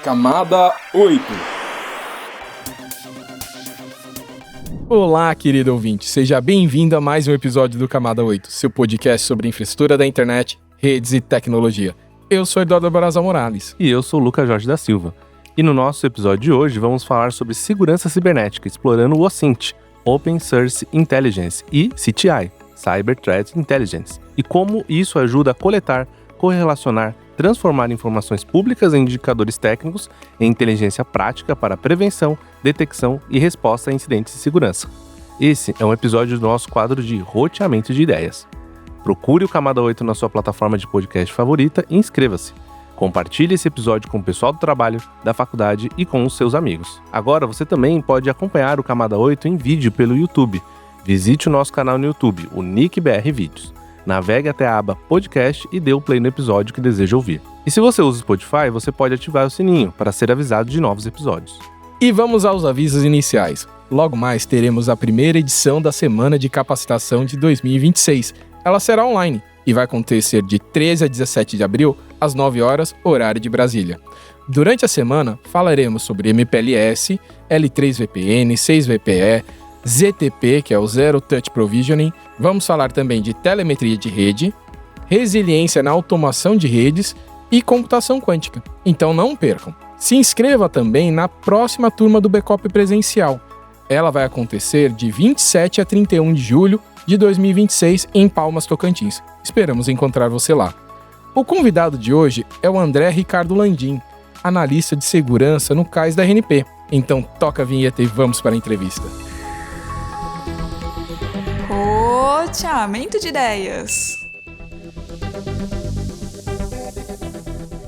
Camada 8. Olá, querido ouvinte. Seja bem-vindo a mais um episódio do Camada 8, seu podcast sobre infraestrutura da internet, redes e tecnologia. Eu sou Eduardo Barazal Morales. E eu sou o Lucas Jorge da Silva. E no nosso episódio de hoje vamos falar sobre segurança cibernética, explorando o OSINT, Open Source Intelligence, e CTI, Cyber Threat Intelligence, e como isso ajuda a coletar, correlacionar, transformar informações públicas em indicadores técnicos em inteligência prática para prevenção, detecção e resposta a incidentes de segurança. Esse é um episódio do nosso quadro de roteamento de ideias. Procure o Camada 8 na sua plataforma de podcast favorita e inscreva-se. Compartilhe esse episódio com o pessoal do trabalho, da faculdade e com os seus amigos. Agora você também pode acompanhar o Camada 8 em vídeo pelo YouTube. Visite o nosso canal no YouTube, o NICBR Vídeos. Navegue até a aba podcast e dê o play no episódio que deseja ouvir. E se você usa o Spotify, você pode ativar o sininho para ser avisado de novos episódios. E vamos aos avisos iniciais. Logo mais teremos a primeira edição da Semana de Capacitação de 2026. Ela será online e vai acontecer de 13 a 17 de abril, às 9 horas, horário de Brasília. Durante a semana, falaremos sobre MPLS, L3VPN, 6VPE, ZTP, que é o Zero Touch Provisioning. Vamos falar também de telemetria de rede, resiliência na automação de redes e computação quântica. Então não percam. Se inscreva também na próxima turma do Backup presencial. Ela vai acontecer de 27 a 31 de julho de 2026 em Palmas, Tocantins. Esperamos encontrar você lá. O convidado de hoje é o André Ricardo Landim, analista de segurança no CAIS da RNP. Então toca a vinheta e vamos para a entrevista. Roteamento de ideias.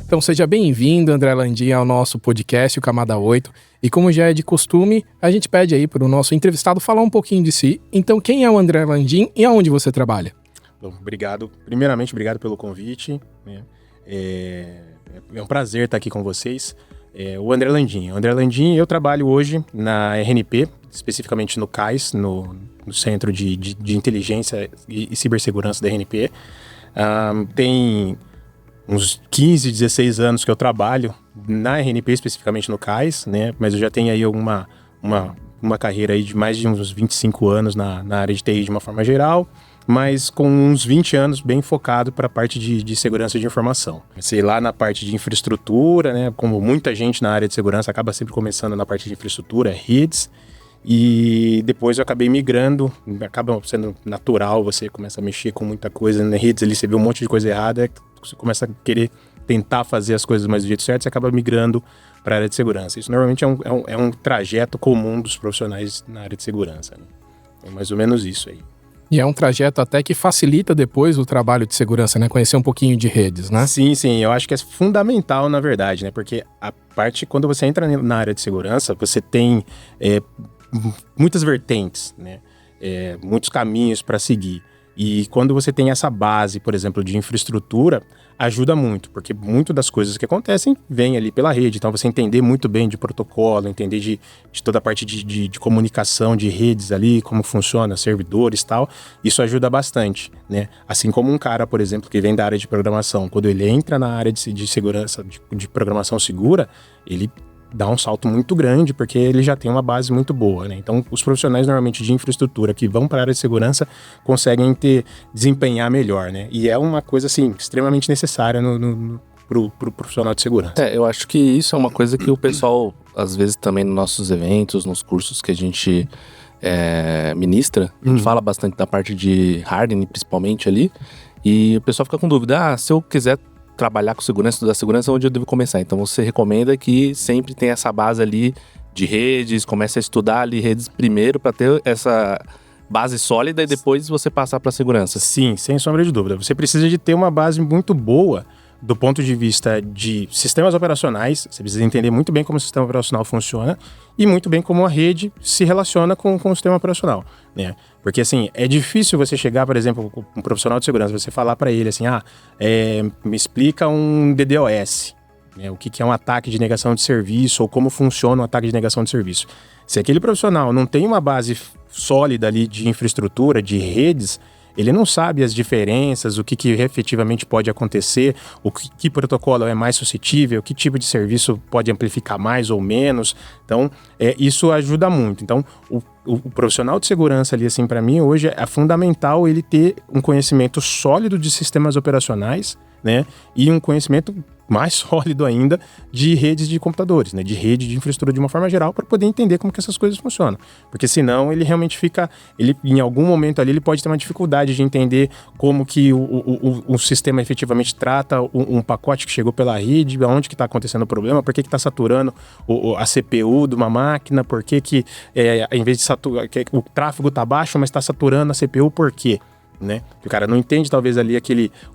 Então seja bem-vindo, André Landim, ao nosso podcast, o Camada 8. E como já é de costume, a gente pede aí para o nosso entrevistado falar um pouquinho de si. Então, quem é o André Landim e aonde você trabalha? Bom, obrigado. Primeiramente, obrigado pelo convite. É um prazer estar aqui com vocês. O André Landim, eu trabalho hoje na RNP, especificamente no CAIS, no Centro de Inteligência e Cibersegurança da RNP. Tem uns 15, 16 anos que eu trabalho na RNP, especificamente no CAIS, né? Mas eu já tenho aí uma carreira aí de mais de uns 25 anos na área de TI de uma forma geral, mas com uns 20 anos bem focado para a parte de segurança de informação. Comecei lá na parte de infraestrutura, né? Como muita gente na área de segurança acaba sempre começando na parte de infraestrutura, redes, e depois eu acabei migrando, acaba sendo natural, você começa a mexer com muita coisa nas redes, ali você vê um monte de coisa errada, você começa a querer tentar fazer as coisas mais do jeito certo, você acaba migrando para a área de segurança. Isso normalmente é um trajeto comum dos profissionais na área de segurança, né? É mais ou menos isso aí. E é um trajeto até que facilita depois o trabalho de segurança, né? Conhecer um pouquinho de redes, né? Sim, eu acho que é fundamental, na verdade, né? Porque a parte, quando você entra na área de segurança, você tem muitas vertentes, né? Muitos caminhos para seguir. E quando você tem essa base, por exemplo, de infraestrutura, ajuda muito, porque muito das coisas que acontecem vem ali pela rede. Então, você entender muito bem de protocolo, entender de toda a parte de comunicação, de redes ali, como funciona, servidores e tal, isso ajuda bastante, né? Assim como um cara, por exemplo, que vem da área de programação, quando ele entra na área de segurança, de programação segura, ele dá um salto muito grande, porque ele já tem uma base muito boa, né? Então, os profissionais normalmente de infraestrutura que vão para a área de segurança conseguem desempenhar melhor, né? E é uma coisa, assim, extremamente necessária pro profissional de segurança. Eu acho que isso é uma coisa que o pessoal, às vezes também nos nossos eventos, nos cursos que a gente ministra, a gente fala bastante da parte de hardening, principalmente ali, e o pessoal fica com dúvida, se eu quiser trabalhar com segurança, estudar segurança, onde eu devo começar? Então você recomenda que sempre tenha essa base ali de redes, comece a estudar ali redes primeiro para ter essa base sólida e depois você passar para segurança. Sim, sem sombra de dúvida. Você precisa de ter uma base muito boa do ponto de vista de sistemas operacionais. Você precisa entender muito bem como o sistema operacional funciona e muito bem como a rede se relaciona com o sistema operacional, né? Porque, assim, é difícil você chegar, por exemplo, com um profissional de segurança, você falar para ele assim, me explica um DDoS, né? O que é um ataque de negação de serviço ou como funciona um ataque de negação de serviço. Se aquele profissional não tem uma base sólida ali de infraestrutura, de redes, ele não sabe as diferenças, o que efetivamente pode acontecer, que protocolo é mais suscetível, que tipo de serviço pode amplificar mais ou menos. Então, isso ajuda muito. Então, o profissional de segurança ali, assim, para mim, hoje é fundamental ele ter um conhecimento sólido de sistemas operacionais, né? E um conhecimento mais sólido ainda de redes de computadores, né? De rede de infraestrutura de uma forma geral, para poder entender como que essas coisas funcionam. Porque senão ele realmente em algum momento ali, ele pode ter uma dificuldade de entender como que o sistema efetivamente trata um pacote que chegou pela rede, onde que está acontecendo o problema, por que está saturando a CPU de uma máquina, por que em vez de saturar, o tráfego está baixo, mas está saturando a CPU, por quê? Né? O cara não entende talvez ali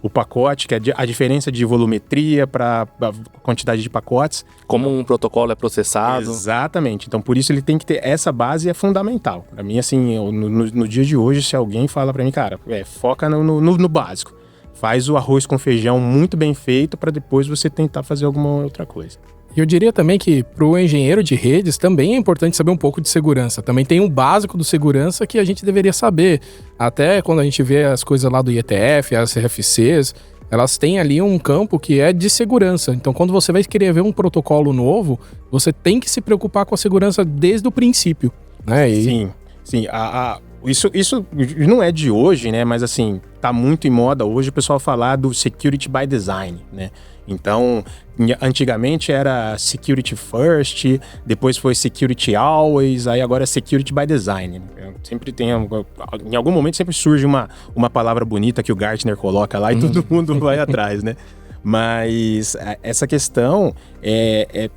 o pacote, que é a diferença de volumetria para a quantidade de pacotes. Como um protocolo é processado. Exatamente. Então, por isso ele tem que ter essa base, é fundamental. Para mim, assim, no dia de hoje, se alguém fala para mim, cara, foca no básico. Faz o arroz com feijão muito bem feito para depois você tentar fazer alguma outra coisa. E eu diria também que para o engenheiro de redes também é importante saber um pouco de segurança. Também tem um básico do segurança que a gente deveria saber. Até quando a gente vê as coisas lá do IETF, as RFCs, elas têm ali um campo que é de segurança. Então, quando você vai escrever um protocolo novo, você tem que se preocupar com a segurança desde o princípio, né? Sim. Isso não é de hoje, né? Mas assim, tá muito em moda hoje o pessoal falar do security by design, né? Então, antigamente era security first, depois foi security always, aí agora é security by design. Sempre tem, em algum momento sempre surge uma palavra bonita que o Gartner coloca lá e todo mundo vai atrás, né? Mas essa questão é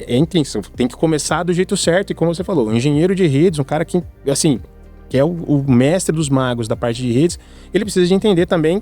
intensa, tem que começar do jeito certo, e como você falou, o engenheiro de redes, um cara que, assim, que é o mestre dos magos da parte de redes, ele precisa de entender também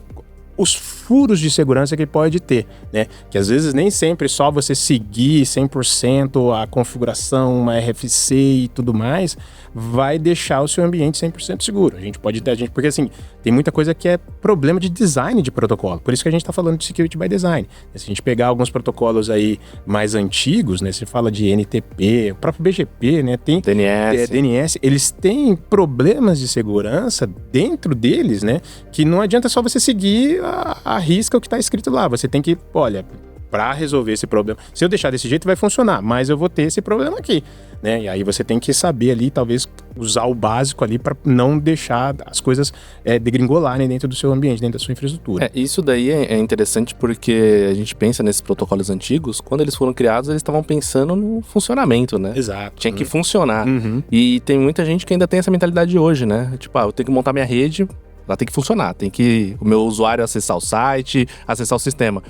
os furos de segurança que ele pode ter, né? Que às vezes nem sempre só você seguir 100% a configuração, uma RFC e tudo mais, vai deixar o seu ambiente 100% seguro. A gente pode ter, porque assim, tem muita coisa que é problema de design de protocolo. Por isso que a gente está falando de security by design. Se a gente pegar alguns protocolos aí mais antigos, né? Você fala de NTP, o próprio BGP, né? Tem DNS, eles têm problemas de segurança dentro deles, né? Que não adianta só você seguir a risca o que está escrito lá. Você tem que, olha, para resolver esse problema, se eu deixar desse jeito vai funcionar, mas eu vou ter esse problema aqui, né? E aí você tem que saber ali, talvez usar o básico ali para não deixar as coisas degringolarem dentro do seu ambiente, dentro da sua infraestrutura. Isso daí é interessante porque a gente pensa nesses protocolos antigos, quando eles foram criados, eles estavam pensando no funcionamento, né? Exato. Tinha que funcionar. E tem muita gente que ainda tem essa mentalidade hoje, né? Tipo, eu tenho que montar minha rede, ela tem que funcionar, tem que o meu usuário acessar o site, acessar o sistema.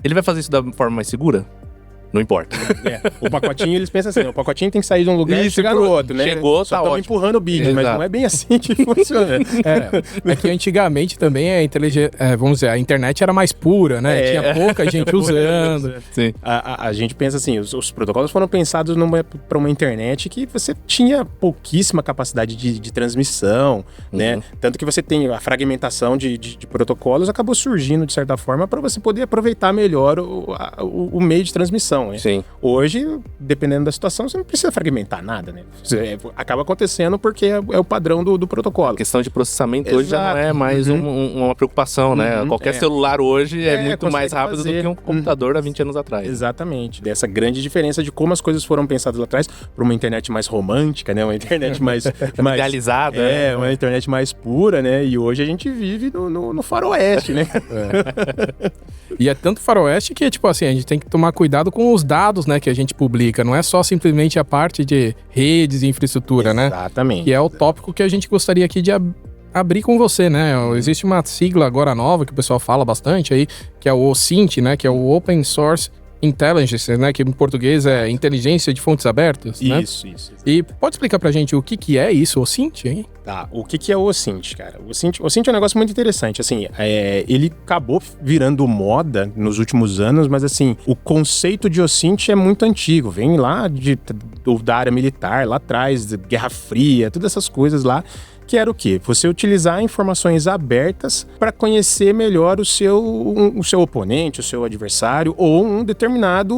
Ele vai fazer isso da forma mais segura? Não importa. O pacotinho, eles pensam assim, o pacotinho tem que sair de um lugar e chegar no outro, né? Chegou, só tá ótimo. Empurrando o bid, mas não é bem assim que funciona. É que antigamente também vamos dizer, a internet era mais pura, né? Tinha pouca gente usando. Sim. A gente pensa assim, os protocolos foram pensados para uma internet que você tinha pouquíssima capacidade de transmissão, né? Tanto que você tem a fragmentação de protocolos, acabou surgindo de certa forma para você poder aproveitar melhor o meio de transmissão. Sim. Hoje, dependendo da situação, você não precisa fragmentar nada, né? Acaba acontecendo porque é o padrão do protocolo. A questão de processamento hoje já não é mais uma preocupação, né? Qualquer celular hoje é muito mais rápido do que um computador há 20 anos atrás. Exatamente. Dessa grande diferença de como as coisas foram pensadas lá atrás para uma internet mais romântica, né? Uma internet mais idealizada. Uma internet mais pura, né? E hoje a gente vive no faroeste, né? E é tanto faroeste que, tipo assim, a gente tem que tomar cuidado com os dados, né, que a gente publica. Não é só simplesmente a parte de redes e infraestrutura, né? Exatamente. Que é o tópico que a gente gostaria aqui de abrir com você, né? Existe uma sigla agora nova que o pessoal fala bastante aí, que é o OSINT, né? Que é o Open Source Intelligence, né? Que em português é Inteligência de Fontes Abertas, né? Isso. E pode explicar pra gente o que é isso, o OSINT, hein? Tá, o que é o OSINT, cara? O OSINT é um negócio muito interessante, assim, ele acabou virando moda nos últimos anos, mas assim, o conceito de OSINT é muito antigo, vem lá da área militar, lá atrás, de Guerra Fria, todas essas coisas lá, que era o quê? Você utilizar informações abertas para conhecer melhor o seu oponente, o seu adversário ou um determinado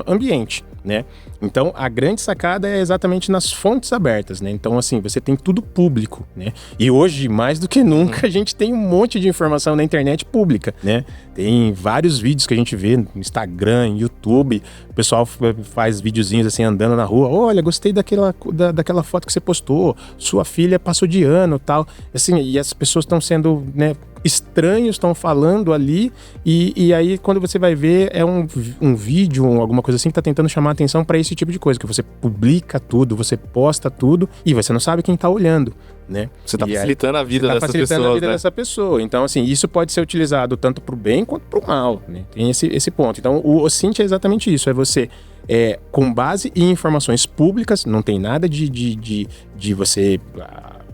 ambiente, né? Então, a grande sacada é exatamente nas fontes abertas, né? Então, assim, você tem tudo público, né? E hoje, mais do que nunca, a gente tem um monte de informação na internet pública, né? Tem vários vídeos que a gente vê no Instagram, YouTube, o pessoal faz videozinhos assim, andando na rua. Olha, gostei daquela foto que você postou, sua filha passou de ano, tal. Assim, e as pessoas estão sendo, né, estranhos, estão falando ali, e aí quando você vai ver é um vídeo, alguma coisa assim que tá tentando chamar a atenção para esse tipo de coisa, que você publica tudo, você posta tudo, e você não sabe quem tá olhando, né? Você tá facilitando a vida dessas pessoas, facilitando a vida né? dessa pessoa. Então, assim, isso pode ser utilizado tanto pro bem quanto pro mal, né? Tem esse ponto. Então, o OSINT é exatamente isso, é você... com base em informações públicas, não tem nada de você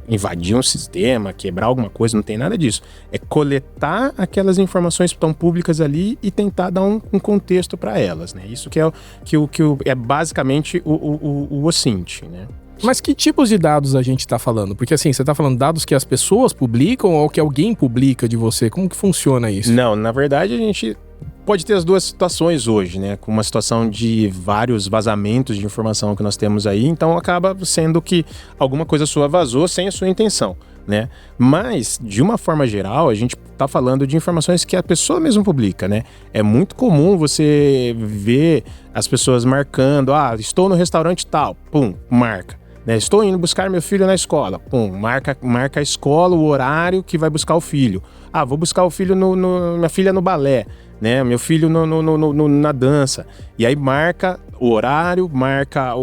invadir um sistema, quebrar alguma coisa, não tem nada disso. É coletar aquelas informações que estão públicas ali e tentar dar um contexto para elas, né? Isso que é basicamente o OSINT, né? Mas que tipos de dados a gente está falando? Porque assim, você está falando dados que as pessoas publicam ou que alguém publica de você? Como que funciona isso? Não, na verdade a gente pode ter as duas situações hoje, né? Com uma situação de vários vazamentos de informação que nós temos aí, então acaba sendo que alguma coisa sua vazou sem a sua intenção, né? Mas, de uma forma geral, a gente tá falando de informações que a pessoa mesmo publica, né? É muito comum você ver as pessoas marcando, estou no restaurante tal, pum, marca. Né? Estou indo buscar meu filho na escola, pum, marca a escola, o horário que vai buscar o filho. Vou buscar o filho minha filha no balé, né? Meu filho na dança. E aí marca o horário, marca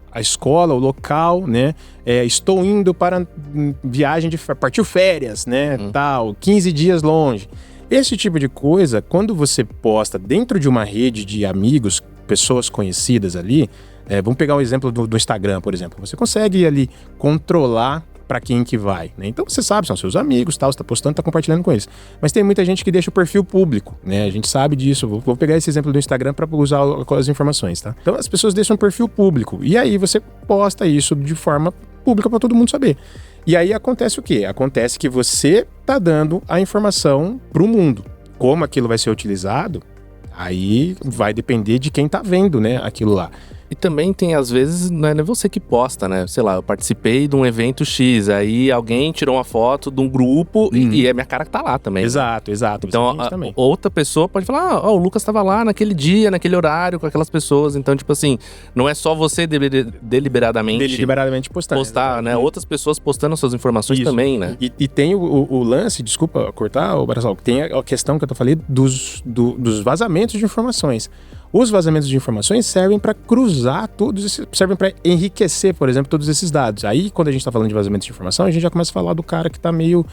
a escola, o local, né? Estou indo para viagem partiu férias, né? Tal, 15 dias longe. Esse tipo de coisa, quando você posta dentro de uma rede de amigos, pessoas conhecidas ali, vamos pegar o exemplo do Instagram, por exemplo. Você consegue ali controlar para quem que vai, né? Então você sabe, são seus amigos, tal, você tá postando, tá compartilhando com eles. Mas tem muita gente que deixa o perfil público, né? A gente sabe disso. Vou pegar esse exemplo do Instagram para usar as informações, tá? Então as pessoas deixam um perfil público e aí você posta isso de forma pública para todo mundo saber. E aí acontece o quê? Acontece que você tá dando a informação pro mundo. Como aquilo vai ser utilizado, aí vai depender de quem tá vendo, né, aquilo lá. E também tem, às vezes, não é nem você que posta, né? Sei lá, eu participei de um evento X, aí alguém tirou uma foto de um grupo e é minha cara que tá lá também. Exato. Então, outra pessoa pode falar, o Lucas tava lá naquele dia, naquele horário, com aquelas pessoas. Então, tipo assim, não é só você deliberadamente postar, né? Outras pessoas postando suas informações também, né? E tem o lance, desculpa cortar, Brasil, tem a questão que eu tô falando dos vazamentos de informações. Os vazamentos de informações servem para cruzar servem para enriquecer, por exemplo, todos esses dados. Aí, quando a gente está falando de vazamentos de informação, a gente já começa a falar do cara que está meio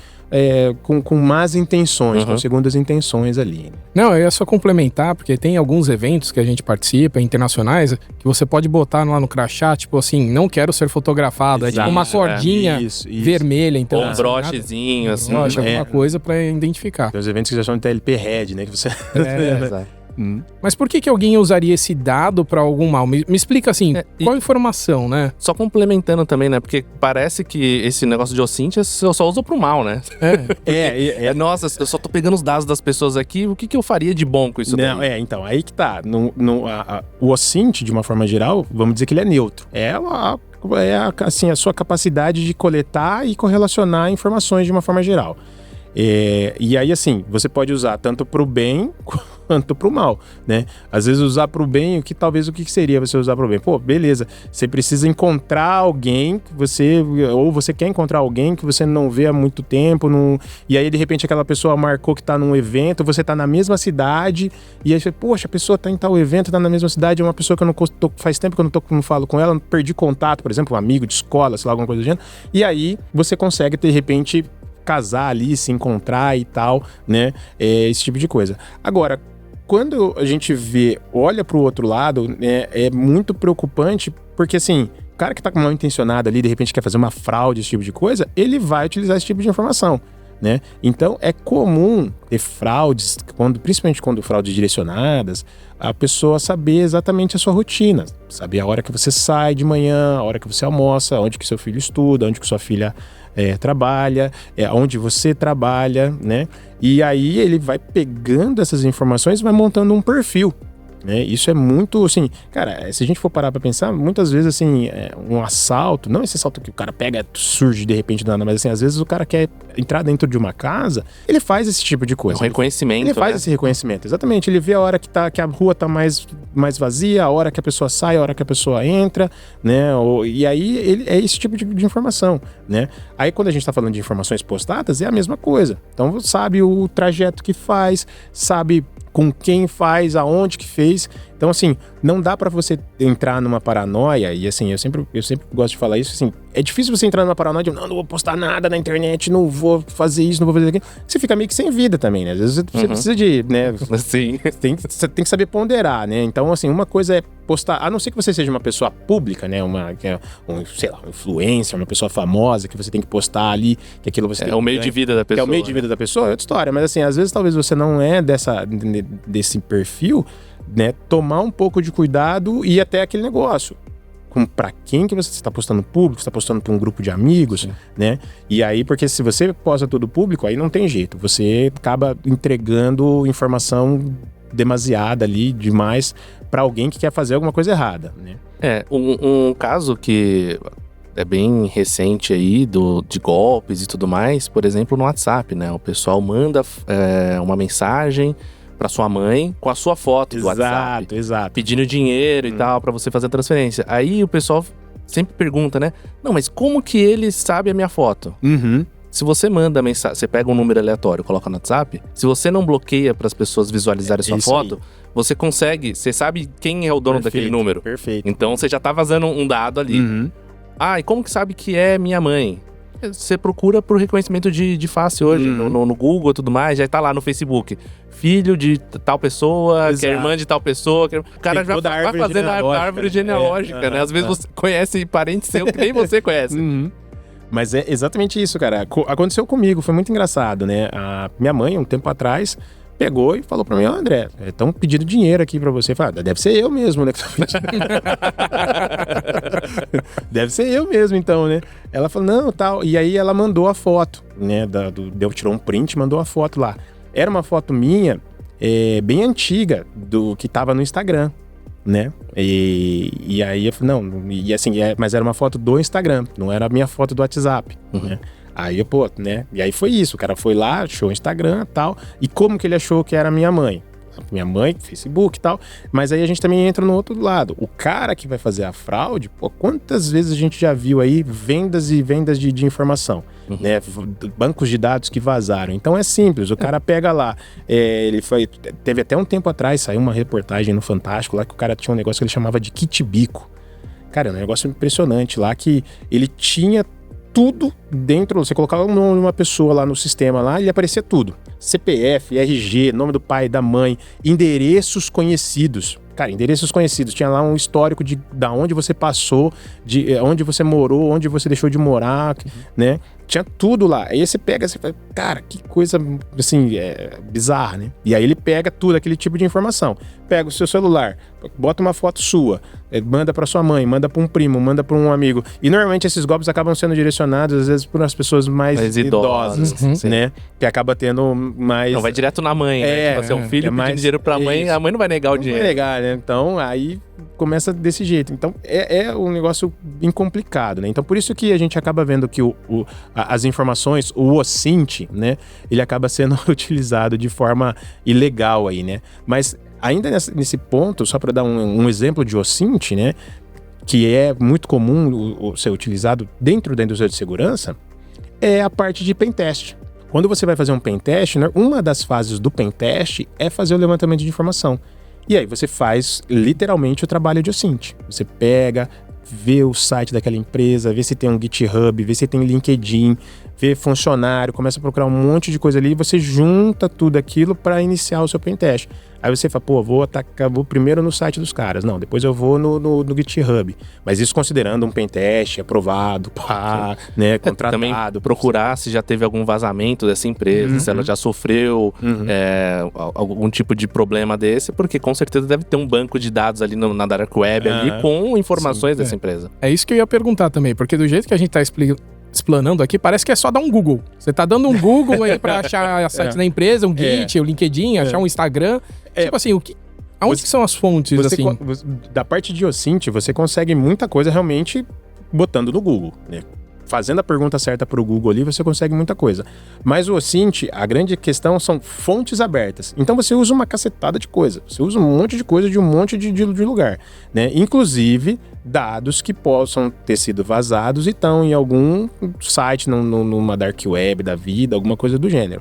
com más intenções, com segundas intenções ali. Não, eu ia só complementar, porque tem alguns eventos que a gente participa, internacionais, que você pode botar lá no crachá, tipo assim, não quero ser fotografado. Exato. É tipo uma cordinha vermelha. Então, ou um brochezinho, assim. Alguma coisa para identificar. Tem os eventos que já chamam de TLP Red, né? Que você... Exato. Mas por que alguém usaria esse dado pra algum mal? Me explica assim, qual informação, né? Só complementando também, né? Porque parece que esse negócio de OSINT eu só uso pro mal, né? Nossa, eu só tô pegando os dados das pessoas aqui, o que eu faria de bom com isso daí? Então, aí que tá. O OSINT, de uma forma geral, vamos dizer que ele é neutro. A sua capacidade de coletar e correlacionar informações de uma forma geral. E aí, assim, você pode usar tanto pro bem quanto pro mal, né? Às vezes usar pro bem, o que seria você usar pro bem? Pô, beleza, você precisa encontrar alguém ou você quer encontrar alguém que você não vê há muito tempo, e aí de repente aquela pessoa marcou que tá num evento, você tá na mesma cidade, e aí você, poxa, a pessoa tá em tal evento, tá na mesma cidade, é uma pessoa que eu não faz tempo que eu não falo com ela, perdi contato, por exemplo, um amigo de escola, sei lá, alguma coisa do gênero, e aí você consegue, de repente, casar ali, se encontrar e tal, né? Esse tipo de coisa. Agora, quando a gente olha pro outro lado, né, é muito preocupante, porque assim, o cara que tá mal intencionado ali, de repente quer fazer uma fraude, esse tipo de coisa, ele vai utilizar esse tipo de informação, né? Então, é comum ter fraudes, principalmente quando fraudes direcionadas, a pessoa saber exatamente a sua rotina, saber a hora que você sai de manhã, a hora que você almoça, onde que seu filho estuda, onde que sua filha trabalha, onde você trabalha, né? E aí ele vai pegando essas informações e vai montando um perfil, né? Isso é muito, assim, cara, se a gente for parar pra pensar, muitas vezes, assim, um assalto, não esse assalto que o cara pega, surge de repente do nada, mas assim, às vezes o cara quer entrar dentro de uma casa, ele faz esse tipo de coisa. É um reconhecimento, Ele faz esse reconhecimento, exatamente. Ele vê a hora que a rua tá mais vazia, a hora que a pessoa sai, a hora que a pessoa entra, né? E aí é esse tipo de informação, né? Aí quando a gente tá falando de informações postadas, é a mesma coisa. Então sabe o trajeto que faz, sabe com quem faz, aonde que fez. Então, assim, não dá pra você entrar numa paranoia, e assim, eu sempre gosto de falar isso, assim, é difícil você entrar numa paranoia de não vou postar nada na internet, não vou fazer isso, não vou fazer aquilo. Você fica meio que sem vida também, né? Às vezes você precisa de, né? Sim. Você tem que saber ponderar, né? Então, assim, uma coisa é postar, a não ser que você seja uma pessoa pública, né? Sei lá, um influencer, uma pessoa famosa, que você tem que postar ali, que aquilo você tem É o meio de vida da pessoa. Que é o meio de vida da pessoa, é outra história. Mas assim, às vezes talvez você não é desse perfil, né? Tomar um pouco de cuidado e ir até aquele negócio. Pra quem que você está postando público, você está postando para um grupo de amigos, né? E aí, porque se você posta tudo público, aí não tem jeito. Você acaba entregando informação demasiada ali, demais, para alguém que quer fazer alguma coisa errada, né? Um caso que é bem recente aí de golpes e tudo mais, por exemplo, no WhatsApp, né? O pessoal manda uma mensagem pra sua mãe com a sua foto do WhatsApp. Exato. Pedindo dinheiro e tal, pra você fazer a transferência. Aí o pessoal sempre pergunta, né? Não, mas como que ele sabe a minha foto? Se você manda mensagem, você pega um número aleatório, coloca no WhatsApp, se você não bloqueia para as pessoas visualizarem sua foto, você consegue, você sabe quem é o dono daquele número. Perfeito. Então você já tá vazando um dado ali. E como que sabe que é minha mãe? Você procura por reconhecimento de face hoje, no Google e tudo mais, já tá lá no Facebook. Filho de tal pessoa, que é irmã de tal pessoa. O cara já vai fazendo a árvore genealógica, né? Às vezes você conhece parente seu que nem você conhece. Mas é exatamente isso, cara. Aconteceu comigo, foi muito engraçado, né? A minha mãe, um tempo atrás, pegou e falou pra mim, André, estão pedindo dinheiro aqui pra você. Eu falei, deve ser eu mesmo, né? Deve ser eu mesmo, então, né? Ela falou, não, tal. E aí ela mandou a foto, né? Tirou um print, mandou a foto lá. Era uma foto minha, bem antiga, do que tava no Instagram, né? E aí eu falei, não, e assim, mas era uma foto do Instagram, não era a minha foto do WhatsApp, né? Aí eu, né? E aí foi isso, o cara foi lá, achou o Instagram e tal. E como que ele achou que era minha mãe? Minha mãe, Facebook e tal. Mas aí a gente também entra no outro lado. O cara que vai fazer a fraude, quantas vezes a gente já viu aí vendas e vendas de informação, né? Bancos de dados que vazaram. Então é simples, o cara pega lá. Teve até um tempo atrás, saiu uma reportagem no Fantástico lá que o cara tinha um negócio que ele chamava de kit bico. Cara, é um negócio impressionante lá que ele tinha tudo dentro, você colocava o nome de uma pessoa lá no sistema lá, ele aparecia tudo. CPF, RG, nome do pai, da mãe, endereços conhecidos. Cara, endereços conhecidos. Tinha lá um histórico da onde você passou, de onde você morou, onde você deixou de morar, né? Tinha tudo lá. Aí você pega, você fala, cara, que coisa, assim, bizarra, né? E aí ele pega tudo, aquele tipo de informação. Pega o seu celular, bota uma foto sua, manda pra sua mãe, manda pra um primo, manda pra um amigo. E normalmente esses golpes acabam sendo direcionados, às vezes, por umas pessoas mais idosas, né? Que acaba tendo mais... Não, vai direto na mãe, né? Tipo, você é um filho pedindo dinheiro pra mãe, a mãe não vai negar o dinheiro. Não vai negar, né? Então, aí começa desse jeito. Então, é um negócio bem complicado, né? Então, por isso que a gente acaba vendo que as informações, o OSINT, né? Ele acaba sendo utilizado de forma ilegal aí, né? Mas ainda nesse ponto, só para dar um exemplo de OSINT, né? Que é muito comum ser utilizado dentro da indústria de segurança, é a parte de pentest. Quando você vai fazer um pentest, né, uma das fases do pentest é fazer o levantamento de informação. E aí você faz literalmente o trabalho de OSINT. Você pega, vê o site daquela empresa, vê se tem um GitHub, vê se tem LinkedIn, vê funcionário, começa a procurar um monte de coisa ali e você junta tudo aquilo para iniciar o seu pentest. Aí você fala, vou primeiro no site dos caras. Não, depois eu vou no GitHub. Mas isso considerando um pentest aprovado, né, contratado. Também procurar se já teve algum vazamento dessa empresa, se ela já sofreu algum tipo de problema desse, porque com certeza deve ter um banco de dados ali na Dark Web ali com informações dessa empresa. É isso que eu ia perguntar também, porque do jeito que a gente tá explanando aqui, parece que é só dar um Google. Você tá dando um Google aí pra achar a site da empresa, um Git, o LinkedIn, achar um Instagram. Tipo assim, Aonde que são as fontes, assim? Da parte de OSINT, você consegue muita coisa realmente botando no Google, né? Fazendo a pergunta certa para o Google ali, você consegue muita coisa. Mas o OSINT, a grande questão são fontes abertas. Então você usa uma cacetada de coisa. Você usa um monte de coisa de um monte de lugar, né? Inclusive dados que possam ter sido vazados e estão em algum site, numa dark web da vida, alguma coisa do gênero.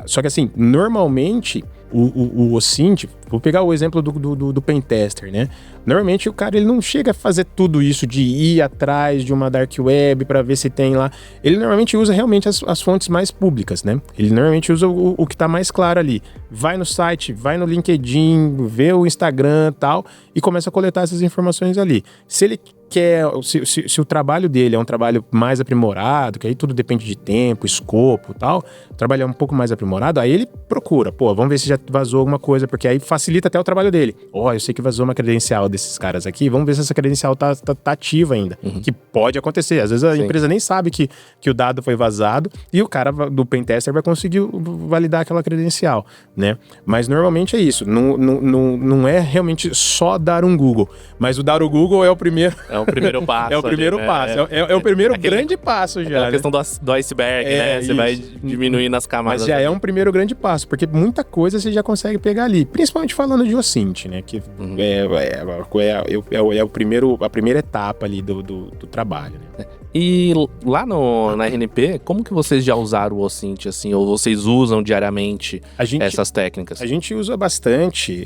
Só que assim, normalmente o OSINT, vou pegar o exemplo do pentester, né? Normalmente o cara ele não chega a fazer tudo isso de ir atrás de uma dark web para ver se tem lá. Ele normalmente usa realmente as fontes mais públicas, né? Ele normalmente usa o que tá mais claro ali. Vai no site, vai no LinkedIn, vê o Instagram e tal, e começa a coletar essas informações ali. Se ele quer, se o trabalho dele é um trabalho mais aprimorado, que aí tudo depende de tempo, escopo e tal, o trabalho é um pouco mais aprimorado, aí ele procura, vamos ver se já vazou alguma coisa, porque aí facilita até o trabalho dele. Eu sei que vazou uma credencial desses caras aqui, vamos ver se essa credencial tá ativa ainda, que pode acontecer. Às vezes a empresa nem sabe que o dado foi vazado e o cara do pentester vai conseguir validar aquela credencial, né? Mas normalmente é isso, não é realmente só dar um Google, mas o dar o Google é o primeiro... É o primeiro passo. É o primeiro passo. É o primeiro grande passo já. É a questão do iceberg, né? Você vai diminuindo as camadas. Mas já é um primeiro grande passo, porque muita coisa você já consegue pegar ali. Principalmente falando de OSINT, né? Que é a primeira etapa ali do trabalho, né? E lá na RNP, como que vocês já usaram o OSINT, assim? Ou vocês usam diariamente essas técnicas? A gente usa bastante,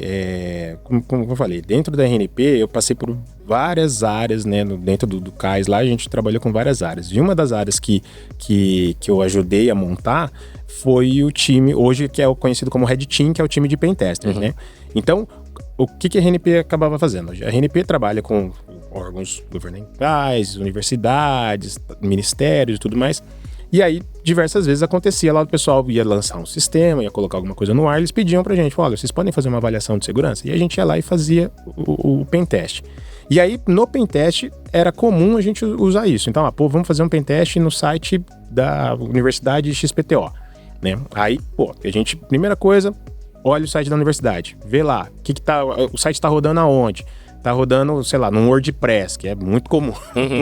como eu falei, dentro da RNP eu passei por várias áreas, né? Dentro do CAIS lá a gente trabalhou com várias áreas. E uma das áreas que eu ajudei a montar foi o time, hoje que é o conhecido como Red Team, que é o time de pentesters, né? Então, o que a RNP acabava fazendo? A RNP trabalha com órgãos governamentais, universidades, ministérios e tudo mais. E aí, diversas vezes acontecia lá, o pessoal ia lançar um sistema, ia colocar alguma coisa no ar, eles pediam pra gente, olha, vocês podem fazer uma avaliação de segurança? E a gente ia lá e fazia o pentest. E aí, no pentest, era comum a gente usar isso. Então, vamos fazer um pentest no site da Universidade XPTO, né? Aí, a gente, primeira coisa, olha o site da universidade, vê lá, o site tá rodando aonde? Tá rodando, sei lá, num WordPress, que é muito comum,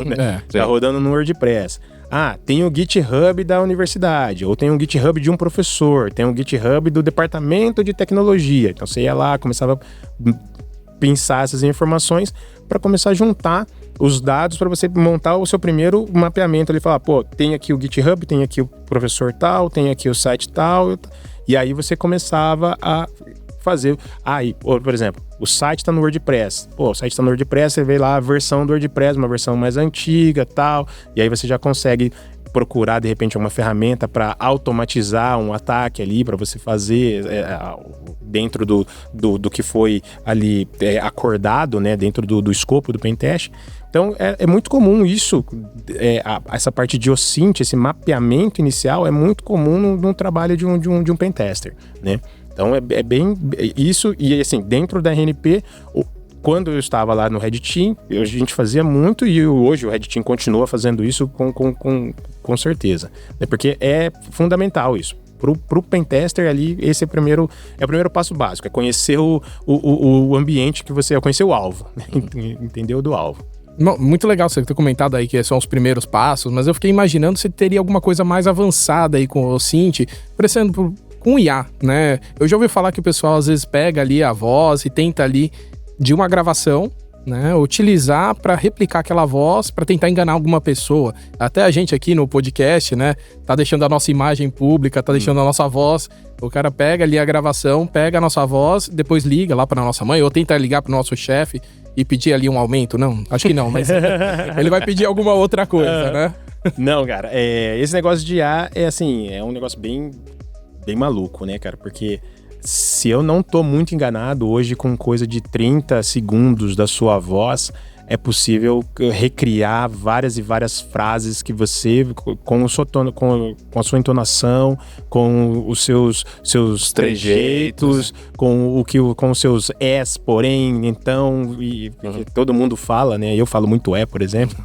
né? Tá rodando no WordPress. Tem o GitHub da universidade, ou tem o GitHub de um professor, tem o GitHub do departamento de tecnologia. Então você ia lá, começava a pensar essas informações para começar a juntar os dados para você montar o seu primeiro mapeamento. Ele falar, tem aqui o GitHub, tem aqui o professor tal, tem aqui o site tal. E aí você começava a fazer... por exemplo, o site está no WordPress. O site está no WordPress, você vê lá a versão do WordPress, uma versão mais antiga e tal. E aí você já consegue procurar, de repente, uma ferramenta para automatizar um ataque ali, para você fazer dentro do que foi ali acordado, né, dentro do escopo do pentest. Então, é muito comum isso, essa parte de OSINT, esse mapeamento inicial, é muito comum no trabalho de um pentester, né? Então, é bem isso, e assim, dentro da RNP... Quando eu estava lá no Red Team, a gente fazia muito e hoje o Red Team continua fazendo isso com certeza. Porque é fundamental isso. Pro pentester ali, esse é o primeiro passo básico, é conhecer o ambiente que você... conhecer o alvo, entendeu do alvo. Muito legal você ter comentado aí que são os primeiros passos, mas eu fiquei imaginando se teria alguma coisa mais avançada aí com o OSINT, parecendo com o IA, né? Eu já ouvi falar que o pessoal às vezes pega ali a voz e tenta ali de uma gravação, né, utilizar para replicar aquela voz, para tentar enganar alguma pessoa. Até a gente aqui no podcast, né, tá deixando a nossa imagem pública, tá deixando a nossa voz. O cara pega ali a gravação, pega a nossa voz, depois liga lá para nossa mãe, ou tenta ligar pro nosso chefe e pedir ali um aumento. Não, acho que não, mas ele vai pedir alguma outra coisa, né? Não, cara, esse negócio de IA é um negócio bem maluco, né, cara? Porque se eu não tô muito enganado, hoje com coisa de 30 segundos da sua voz, é possível recriar várias e várias frases que você, com a sua entonação, com os seus trejeitos, com os seus es, porém, então, todo mundo fala, né? Eu falo muito por exemplo.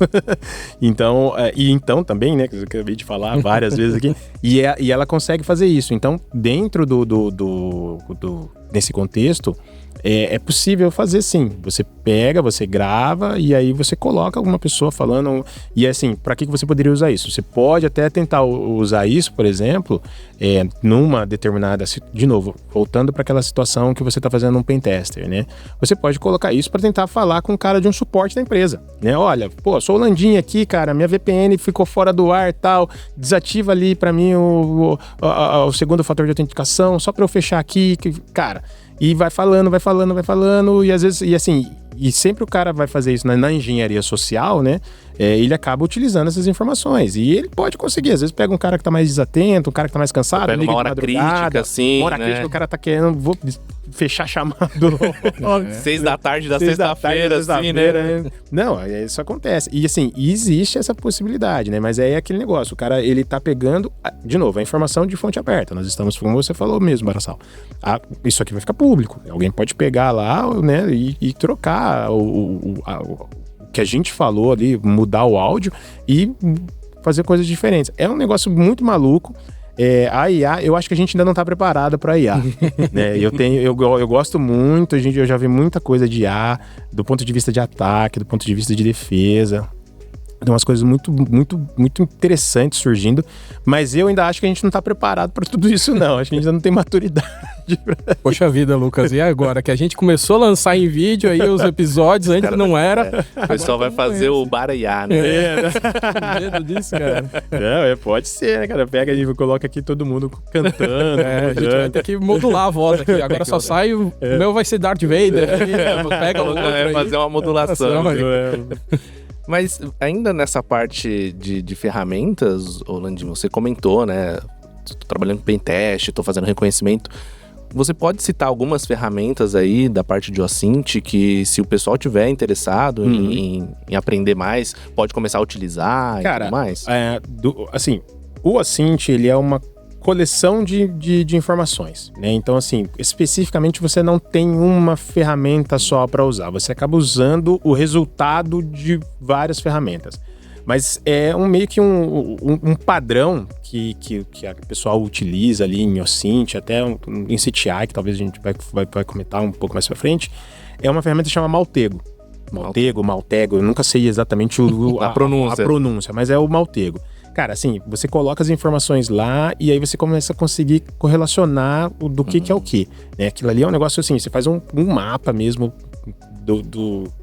Então também, né? Que eu acabei de falar várias vezes aqui. E ela consegue fazer isso. Então, dentro nesse contexto, é possível fazer sim. Você pega, você grava e aí você coloca alguma pessoa falando. E assim, para que você poderia usar isso? Você pode até tentar usar isso, por exemplo, numa determinada. De novo, voltando para aquela situação que você está fazendo um pentester, né? Você pode colocar isso para tentar falar com o cara de um suporte da empresa, né? Olha, pô, sou o Landinho aqui, cara, minha VPN ficou fora do ar e tal. Desativa ali para mim o segundo fator de autenticação, só para eu fechar aqui, cara. E vai falando, e às vezes, e sempre o cara vai fazer isso na engenharia social, né? Ele acaba utilizando essas informações. E ele pode conseguir, às vezes pega um cara que tá mais desatento, um cara que tá mais cansado, pega uma hora crítica, assim, uma hora crítica, o cara tá querendo, vou fechar chamado 6 da tarde da sexta-feira, assim, né? Não, isso acontece. E assim, existe essa possibilidade, né? Mas é aquele negócio, o cara, ele tá pegando, de novo, a informação de fonte aberta. Nós estamos, como você falou mesmo, Barassal, isso aqui vai ficar público. Alguém pode pegar lá, né, e trocar o que a gente falou ali, mudar o áudio e fazer coisas diferentes. É um negócio muito maluco. A IA, eu acho que a gente ainda não está preparado para IA. Né? Eu gosto muito, eu já vi muita coisa de IA, do ponto de vista de ataque, do ponto de vista de defesa. Tem umas coisas muito, muito, muito interessantes surgindo, mas eu ainda acho que a gente não está preparado para tudo isso, não. Acho que a gente ainda não tem maturidade. Poxa vida, Lucas, e agora? Que a gente começou a lançar em vídeo aí os episódios, antes não era. O pessoal vai fazer o Baraiá, né? Medo disso, cara. Não, pode ser, né, cara? Pega e coloca aqui todo mundo cantando. A gente vai ter que modular a voz aqui. Agora só sai, o meu vai ser Darth Vader. Pega o outro fazer uma modulação. Mas ainda nessa parte de ferramentas, Landinho, você comentou, né? Tô trabalhando com pentest, tô fazendo reconhecimento. Você pode citar algumas ferramentas aí da parte de OSINT que, se o pessoal tiver interessado em aprender mais, pode começar a utilizar e tudo mais? Assim, o OSINT, ele é uma coleção de informações, né? Então, assim, especificamente você não tem uma ferramenta só para usar. Você acaba usando o resultado de várias ferramentas. Mas é meio que um padrão que a pessoal utiliza ali em OSINT, até em CTI, que talvez a gente vai comentar um pouco mais pra frente, é uma ferramenta que chama Maltego. Maltego, eu nunca sei exatamente a pronúncia, mas é o Maltego. Cara, assim, você coloca as informações lá e aí você começa a conseguir correlacionar do que é o que, né? Aquilo ali é um negócio assim, você faz um mapa mesmo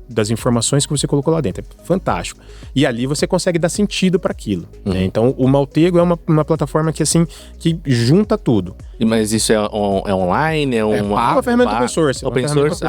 das informações que você colocou lá dentro. É fantástico. E ali você consegue dar sentido para aquilo, né? Então, o Maltego é uma plataforma que, assim, que junta tudo. Mas isso é online? É uma ferramenta open source. Open source?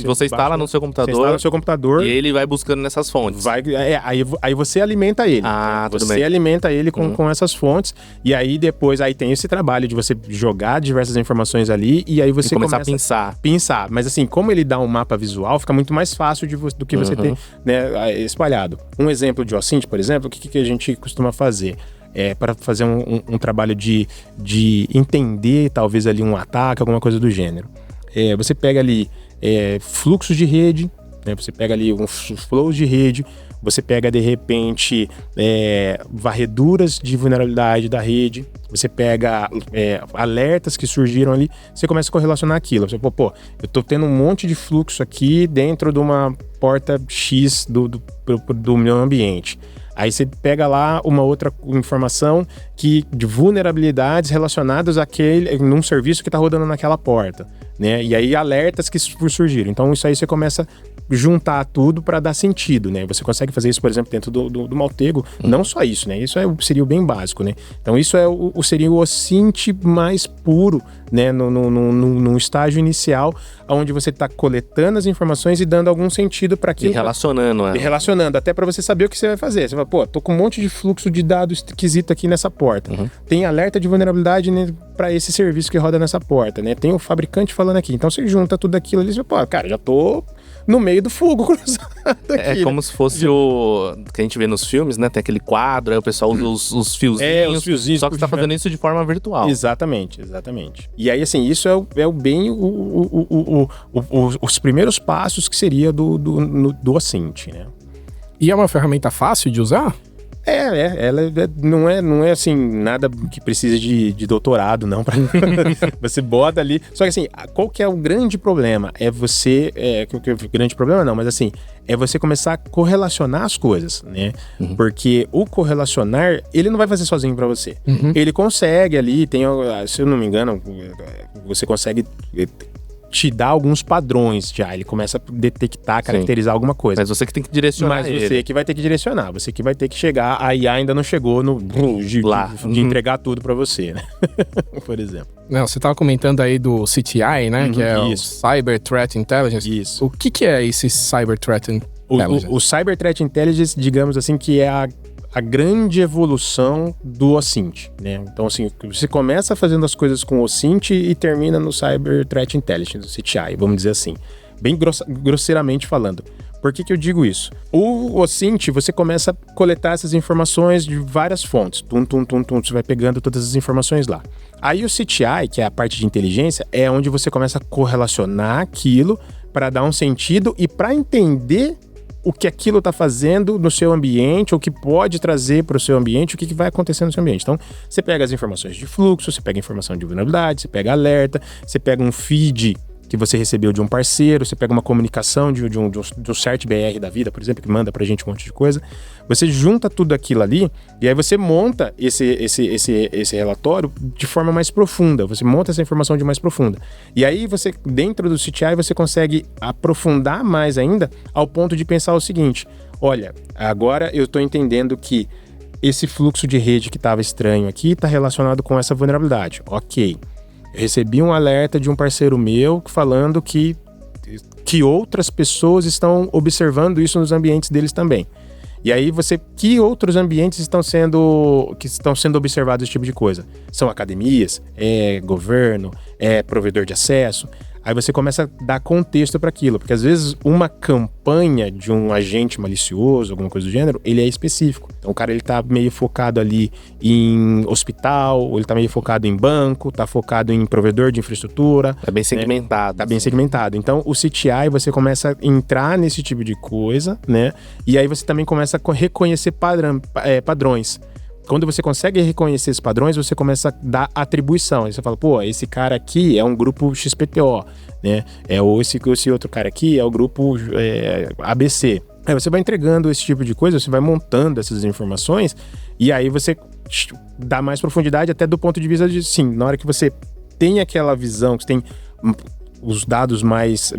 Você instala no seu computador. Você instala no seu computador. E ele vai buscando nessas fontes. Aí você alimenta ele. Tudo bem. Você alimenta ele com essas fontes. E aí depois tem esse trabalho de você jogar diversas informações ali. E aí você começa a pensar. Mas assim, como ele dá um mapa visual, fica muito mais fácil do que você ter, né, espalhado. Um exemplo de OSINT, por exemplo, o que a gente costuma fazer? Para fazer um trabalho de entender, talvez, ali um ataque, alguma coisa do gênero. Você pega ali fluxos de rede, né? Você pega ali uns flows de rede, você pega, de repente, varreduras de vulnerabilidade da rede, você pega alertas que surgiram ali, você começa a correlacionar aquilo. Você, eu tô tendo um monte de fluxo aqui dentro de uma porta X do meu ambiente. Aí você pega lá uma outra informação de vulnerabilidades relacionadas num serviço que está rodando naquela porta, né? E aí alertas que surgiram. Então isso aí você começa a juntar tudo para dar sentido, né? Você consegue fazer isso, por exemplo, dentro do Maltego. Não só isso, né? Isso seria o bem básico, né? Então isso seria o OSINT mais puro, né? No estágio inicial, onde você está coletando as informações e dando algum sentido para aquilo. E relacionando, E relacionando, até para você saber o que você vai fazer. Você vai, tô com um monte de fluxo de dados esquisito aqui nessa porta. Tem alerta de vulnerabilidade, né, para esse serviço que roda nessa porta, né? Tem o fabricante falando aqui. Então você junta tudo aquilo ali e você, cara, já tô no meio do fogo cruzado aqui. É como se fosse o que a gente vê nos filmes, né? Tem aquele quadro, aí o pessoal usa os fiozinhos. Os fiozinhos. Só que você tá fazendo isso de forma virtual. Exatamente. E aí, assim, isso é o bem os primeiros passos que seria do OSINT, né? E é uma ferramenta fácil de usar? Não é assim, nada que precise de doutorado, não. Você bota ali. Só que assim, qual que é o grande problema? É você. Grande problema não, mas assim, é você começar a correlacionar as coisas, né? Porque o correlacionar, ele não vai fazer sozinho pra você. Ele consegue ali, se eu não me engano, você consegue te dar alguns padrões já. Ele começa a detectar, caracterizar alguma coisa. Mas você que tem que direcionar ele. Você que vai ter que direcionar. Você que vai ter que chegar. A IA ainda não chegou de entregar tudo pra você, né? Por exemplo. Não, você estava comentando aí do CTI, né? Que é isso. o Cyber Threat Intelligence. Isso. O que é esse Cyber Threat Intelligence? O Cyber Threat Intelligence, digamos assim, que é a grande evolução do OSINT, né? Então, assim, você começa fazendo as coisas com o OSINT e termina no Cyber Threat Intelligence, o CTI, vamos dizer assim. Bem grosseiramente falando. Por que eu digo isso? O OSINT, você começa a coletar essas informações de várias fontes. Você vai pegando todas as informações lá. Aí o CTI, que é a parte de inteligência, é onde você começa a correlacionar aquilo para dar um sentido e para entender o que aquilo está fazendo no seu ambiente, ou o que pode trazer para o seu ambiente, o que vai acontecer no seu ambiente. Então, você pega as informações de fluxo, você pega a informação de vulnerabilidade, você pega alerta, você pega um feed que você recebeu de um parceiro, você pega uma comunicação de um CertBR da vida, por exemplo, que manda pra gente um monte de coisa. Você junta tudo aquilo ali e aí você monta esse relatório de forma mais profunda. Você monta essa informação de mais profunda. E aí você, dentro do CTI, você consegue aprofundar mais ainda ao ponto de pensar o seguinte: olha, agora eu estou entendendo que esse fluxo de rede que estava estranho aqui está relacionado com essa vulnerabilidade. Ok. Eu recebi um alerta de um parceiro meu falando que outras pessoas estão observando isso nos ambientes deles também. E aí que outros ambientes estão sendo observados esse tipo de coisa? São academias, é governo, é provedor de acesso. Aí você começa a dar contexto para aquilo, porque às vezes uma campanha de um agente malicioso, alguma coisa do gênero, ele é específico. Então o cara ele tá meio focado ali em hospital, ou ele tá meio focado em banco, tá focado em provedor de infraestrutura. Tá bem segmentado. Né? Tá bem segmentado. Então o CTI, você começa a entrar nesse tipo de coisa, né? E aí você também começa a reconhecer padrões. Quando você consegue reconhecer esses padrões, você começa a dar atribuição. Aí você fala, pô, esse cara aqui é um grupo XPTO, né? Ou esse outro cara aqui é o grupo ABC. Aí você vai entregando esse tipo de coisa, você vai montando essas informações e aí você dá mais profundidade até do ponto de vista de, sim, na hora que você tem aquela visão, que você tem os dados mais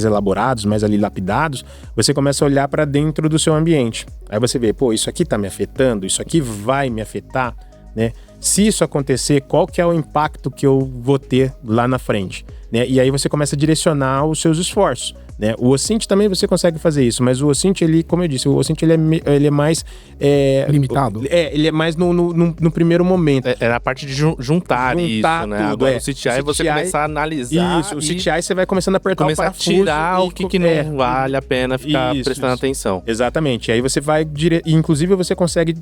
elaborados, mais ali lapidados, você começa a olhar para dentro do seu ambiente. Aí você vê, pô, isso aqui tá me afetando, isso aqui vai me afetar, né? Se isso acontecer, qual que é o impacto que eu vou ter lá na frente, né? E aí você começa a direcionar os seus esforços, né? O OSINT também você consegue fazer isso, mas o OSINT, ele, como eu disse, o OSINT ele é mais... limitado? Ele é mais no primeiro momento. É a parte de juntar isso, né? Tudo, Agora o CTI você começar a analisar. Isso, o CTI você vai começando a apertar o parafuso. Tirar o que não vale a pena ficar prestando atenção. Exatamente. Aí você vai... Inclusive você consegue...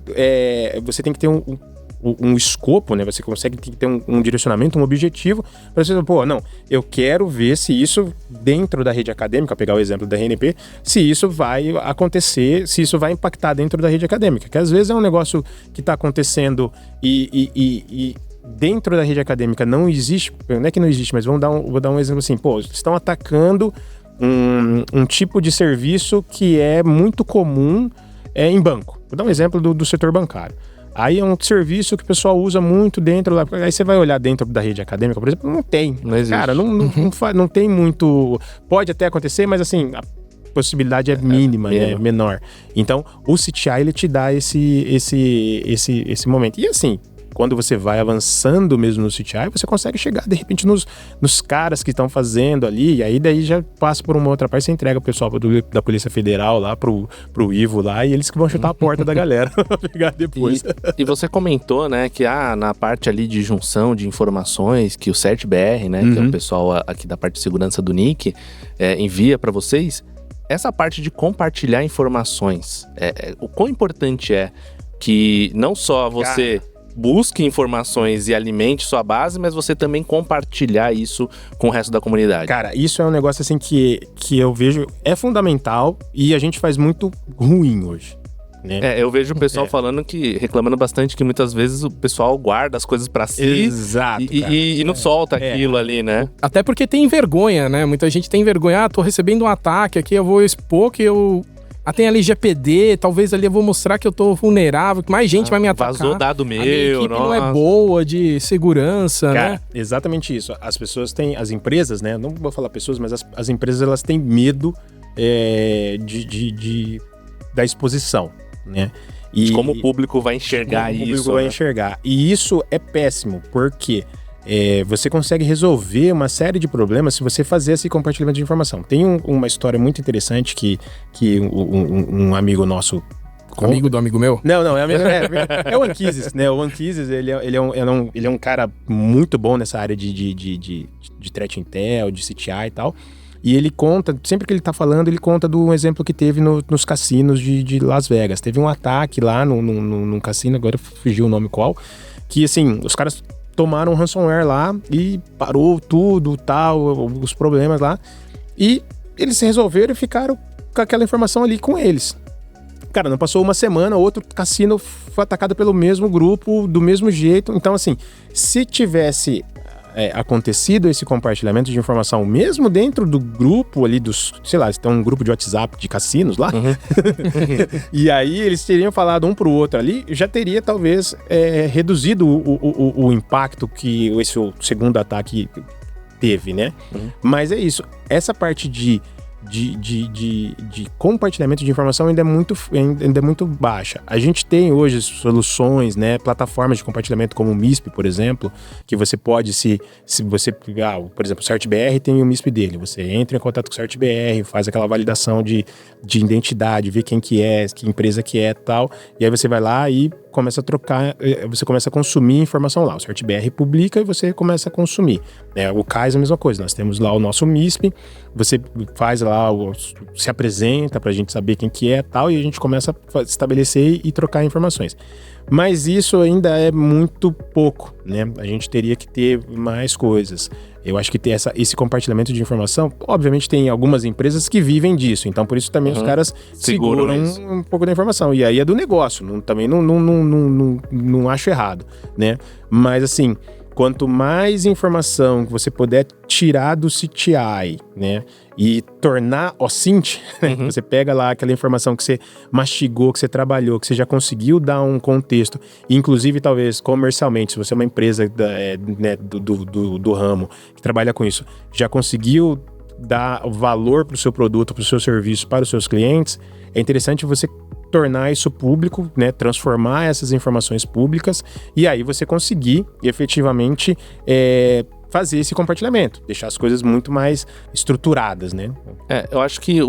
Você tem que ter um escopo, né? Você consegue ter um direcionamento, um objetivo para você, pô, não, eu quero ver se isso dentro da rede acadêmica, pegar o exemplo da RNP, se isso vai acontecer, se isso vai impactar dentro da rede acadêmica, que às vezes é um negócio que está acontecendo e dentro da rede acadêmica não existe, não é que não existe, mas vou dar um exemplo assim, pô, estão atacando um tipo de serviço que é muito comum em banco. Vou dar um exemplo do setor bancário. Aí é um serviço que o pessoal usa muito dentro lá. Aí você vai olhar dentro da rede acadêmica, por exemplo, não tem. Não existe. Cara, não tem muito... Pode até acontecer, mas assim, a possibilidade é mínima, né? Menor. Então, o CTI, ele te dá esse momento. E assim, quando você vai avançando mesmo no CTI, você consegue chegar, de repente, nos caras que estão fazendo ali, e aí daí já passa por uma outra parte, você entrega o pessoal da Polícia Federal lá, pro Ivo lá, e eles que vão chutar a porta da galera pra pegar depois. E você comentou, né, que na parte ali de junção de informações, que o CertBR, né, que é o pessoal aqui da parte de segurança do NIC, envia para vocês, essa parte de compartilhar informações, o quão importante é que não só você... busque informações e alimente sua base, mas você também compartilhar isso com o resto da comunidade. Cara, isso é um negócio assim que eu vejo é fundamental e a gente faz muito ruim hoje. né? Eu vejo o pessoal reclamando bastante que muitas vezes o pessoal guarda as coisas pra si. Exato, e não solta aquilo ali, né? Até porque tem vergonha, né? Muita gente tem vergonha. Tô recebendo um ataque aqui, eu vou expor que eu... tem LGPD, talvez ali eu vou mostrar que eu tô vulnerável, que mais gente vai me atacar. Vazou dado meu, a minha equipe não é boa de segurança, cara, né? Exatamente isso. As pessoas têm, as empresas, né? Não vou falar pessoas, mas as empresas, elas têm medo da exposição, né? De como o público vai enxergar isso. Como o público vai enxergar. E isso é péssimo, porque você consegue resolver uma série de problemas se você fazer esse compartilhamento de informação. Tem uma história muito interessante que um amigo nosso... Amigo do amigo meu? Não, é o Anquises, né? O Anquises, ele é um cara muito bom nessa área de threat intel, de CTI e tal. E ele conta, sempre que ele tá falando, ele conta do exemplo que teve nos cassinos de Las Vegas. Teve um ataque lá num cassino, agora fugiu o nome qual, que assim, os caras tomaram um ransomware lá e parou tudo, tal, os problemas lá. E eles resolveram e ficaram com aquela informação ali com eles. Cara, não passou uma semana, outro cassino foi atacado pelo mesmo grupo, do mesmo jeito. Então, assim, se tivesse acontecido esse compartilhamento de informação, mesmo dentro do grupo ali dos, sei lá, tem um grupo de WhatsApp de cassinos lá, e aí eles teriam falado um pro outro ali, já teria talvez reduzido o impacto que esse segundo ataque teve, né? Mas é isso, essa parte de compartilhamento de informação ainda é muito baixa. A gente tem hoje soluções, né, plataformas de compartilhamento como o MISP, por exemplo, que você pode, se você pegar, por exemplo, o CertBR tem o MISP dele, você entra em contato com o CertBR, faz aquela validação de identidade, vê quem que é, que empresa que é e tal, e aí você vai lá e começa a trocar, você começa a consumir informação lá. O CertBR publica e você começa a consumir. O CAIS é a mesma coisa, nós temos lá o nosso MISP, você faz lá, se apresenta pra gente saber quem que é e tal, e a gente começa a estabelecer e trocar informações. Mas isso ainda é muito pouco, né? A gente teria que ter mais coisas. Eu acho que ter esse compartilhamento de informação, obviamente tem algumas empresas que vivem disso, então por isso também os caras seguram um pouco da informação. E aí é do negócio, também não acho errado, né? Mas assim, quanto mais informação que você puder tirar do CTI, né, e tornar OSINT, né, você pega lá aquela informação que você mastigou, que você trabalhou, que você já conseguiu dar um contexto, inclusive talvez comercialmente, se você é uma empresa do ramo que trabalha com isso, já conseguiu dar valor para o seu produto, para o seu serviço, para os seus clientes, é interessante você tornar isso público, né, transformar essas informações públicas e aí você conseguir efetivamente fazer esse compartilhamento, deixar as coisas muito mais estruturadas, né? Eu acho que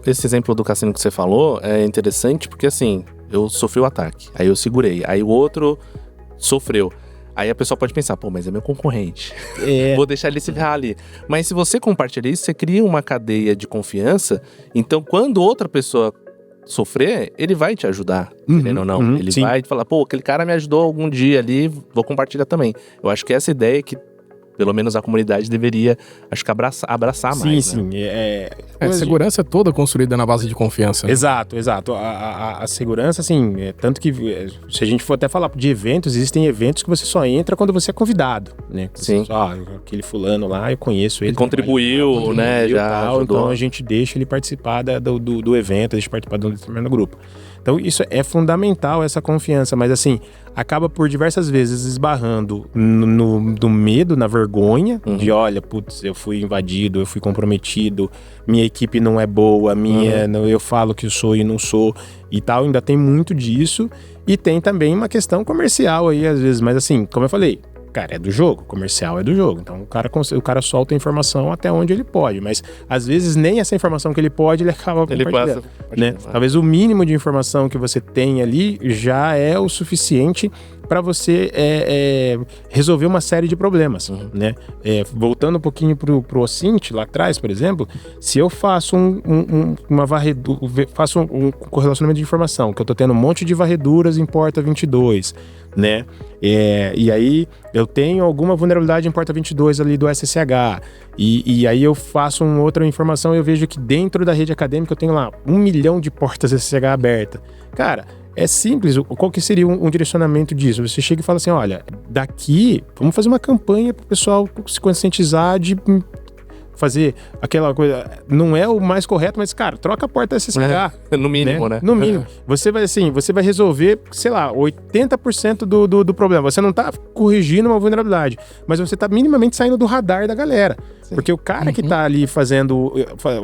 esse exemplo do cassino que você falou é interessante porque assim, eu sofri o ataque, aí eu segurei, aí o outro sofreu. Aí a pessoa pode pensar, mas é meu concorrente. Vou deixar ele se ferrar ali. Mas se você compartilha isso, você cria uma cadeia de confiança, então quando outra pessoa sofrer, ele vai te ajudar, querendo ou não. Ele vai te falar, aquele cara me ajudou algum dia ali, vou compartilhar também. Eu acho que essa ideia que pelo menos a comunidade deveria, acho que abraçar mais. Sim. A segurança é toda construída na base de confiança. Né? Exato. A segurança, assim, tanto que se a gente for até falar de eventos, existem eventos que você só entra quando você é convidado, né? Sim. Aquele fulano lá, eu conheço ele. Ele contribuiu, né? Já ajudou. Então a gente deixa ele participar do evento, deixa ele participar de um determinado grupo. Então isso é fundamental, essa confiança, mas assim, acaba por diversas vezes esbarrando no medo, na vergonha, de olha, putz, eu fui invadido, eu fui comprometido, minha equipe não é boa, eu falo que eu sou e não sou e tal, ainda tem muito disso, e tem também uma questão comercial aí às vezes, mas assim, como eu falei, cara, é do jogo, comercial é do jogo, então o cara solta a informação até onde ele pode, mas às vezes nem essa informação que ele pode, ele acaba compartilhando, né? Talvez o mínimo de informação que você tem ali já é o suficiente para você resolver uma série de problemas, né? Voltando um pouquinho pro OSINT lá atrás, por exemplo, se eu faço uma varredura, faço um correlacionamento de informação, que eu tô tendo um monte de varreduras em porta 22, né? E aí eu tenho alguma vulnerabilidade em porta 22 ali do SSH, e aí eu faço uma outra informação e eu vejo que dentro da rede acadêmica eu tenho lá 1 milhão de portas SSH abertas. Cara, é simples. Qual que seria um direcionamento disso? Você chega e fala assim, olha, daqui, vamos fazer uma campanha para o pessoal se conscientizar de fazer aquela coisa, não é o mais correto, mas, cara, troca a porta SSH. No mínimo, né? No mínimo. Você vai resolver, sei lá, 80% do problema. Você não tá corrigindo uma vulnerabilidade, mas você tá minimamente saindo do radar da galera. Sim. Porque o cara que tá ali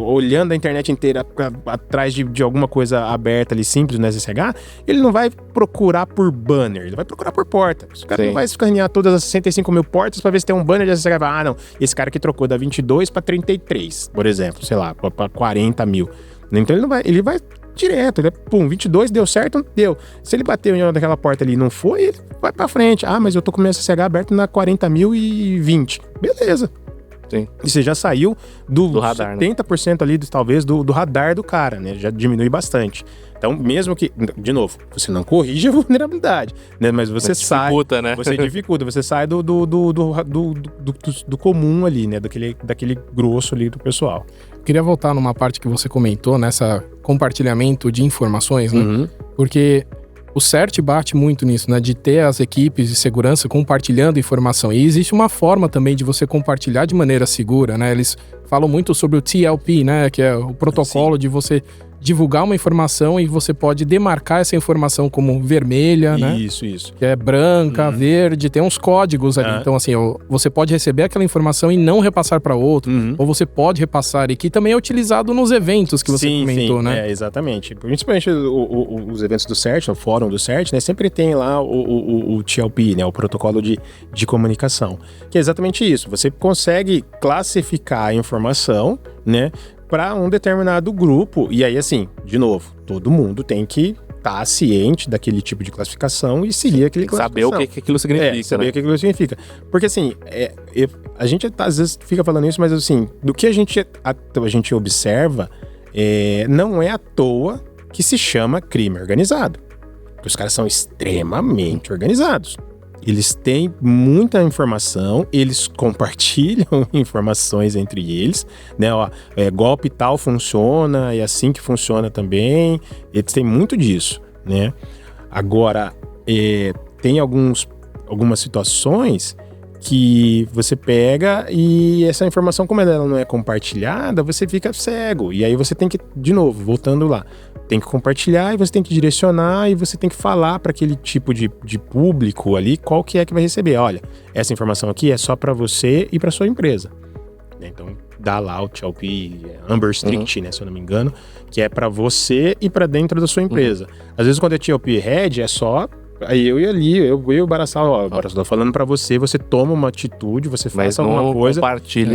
olhando a internet inteira atrás de alguma coisa aberta ali, simples no SSH, ele não vai procurar por banner, ele vai procurar por porta. O cara não vai escanear todas as 65 mil portas pra ver se tem um banner de SSH. Não, esse cara que trocou da 22 pra 33, por exemplo, sei lá, pra 40 mil. Então ele vai direto, 22, deu certo, deu. Se ele bateu em daquela porta ali e não foi, ele vai pra frente. Mas eu tô com o meu SSH aberto na 40.020. Beleza. Sim. E você já saiu do radar, 70% ali, talvez, do radar do cara, né? Já diminui bastante. Então, mesmo que, de novo, você não corrige a vulnerabilidade, né? Mas você dificulta, né? Você dificulta, você sai do comum ali, né? Daquele grosso ali do pessoal. Queria voltar numa parte que você comentou, nessa compartilhamento de informações, né? Uhum. Porque o CERT bate muito nisso, né? De ter as equipes de segurança compartilhando informação. E existe uma forma também de você compartilhar de maneira segura, né? Eles falam muito sobre o TLP, né? Que é o protocolo de você divulgar uma informação e você pode demarcar essa informação como vermelha, né? Isso. Que é branca, verde, tem uns códigos ali. Então, assim, você pode receber aquela informação e não repassar para outro, ou você pode repassar, e que também é utilizado nos eventos que você comentou, né? Exatamente. Principalmente os eventos do CERT, o fórum do CERT, né? Sempre tem lá o TLP, né? O protocolo de comunicação. Que é exatamente isso. Você consegue classificar a informação, né? Para um determinado grupo, e aí assim, de novo, todo mundo tem que estar ciente daquele tipo de classificação e seguir aquele classificação. Saber o que aquilo significa, saber o que aquilo significa. Porque assim, a gente às vezes fica falando isso, mas assim, do que a gente observa, não é à toa que se chama crime organizado. Porque os caras são extremamente organizados. Eles têm muita informação, eles compartilham informações entre eles, né? Golpe tal funciona, é assim que funciona também. Eles têm muito disso, né? Agora, tem algumas situações que você pega e essa informação, como ela não é compartilhada, você fica cego. E aí você tem que, de novo, voltando lá, tem que compartilhar e você tem que direcionar e você tem que falar para aquele tipo de público ali qual que é que vai receber. Olha, essa informação aqui é só para você e para sua empresa. Então, dá lá o TLP Amber Strict, né, se eu não me engano, que é para você e para dentro da sua empresa. Às vezes, quando é TLP Red, é só... Aí eu e o Barassal, Barassal, tô falando pra você toma uma atitude, você faz alguma coisa,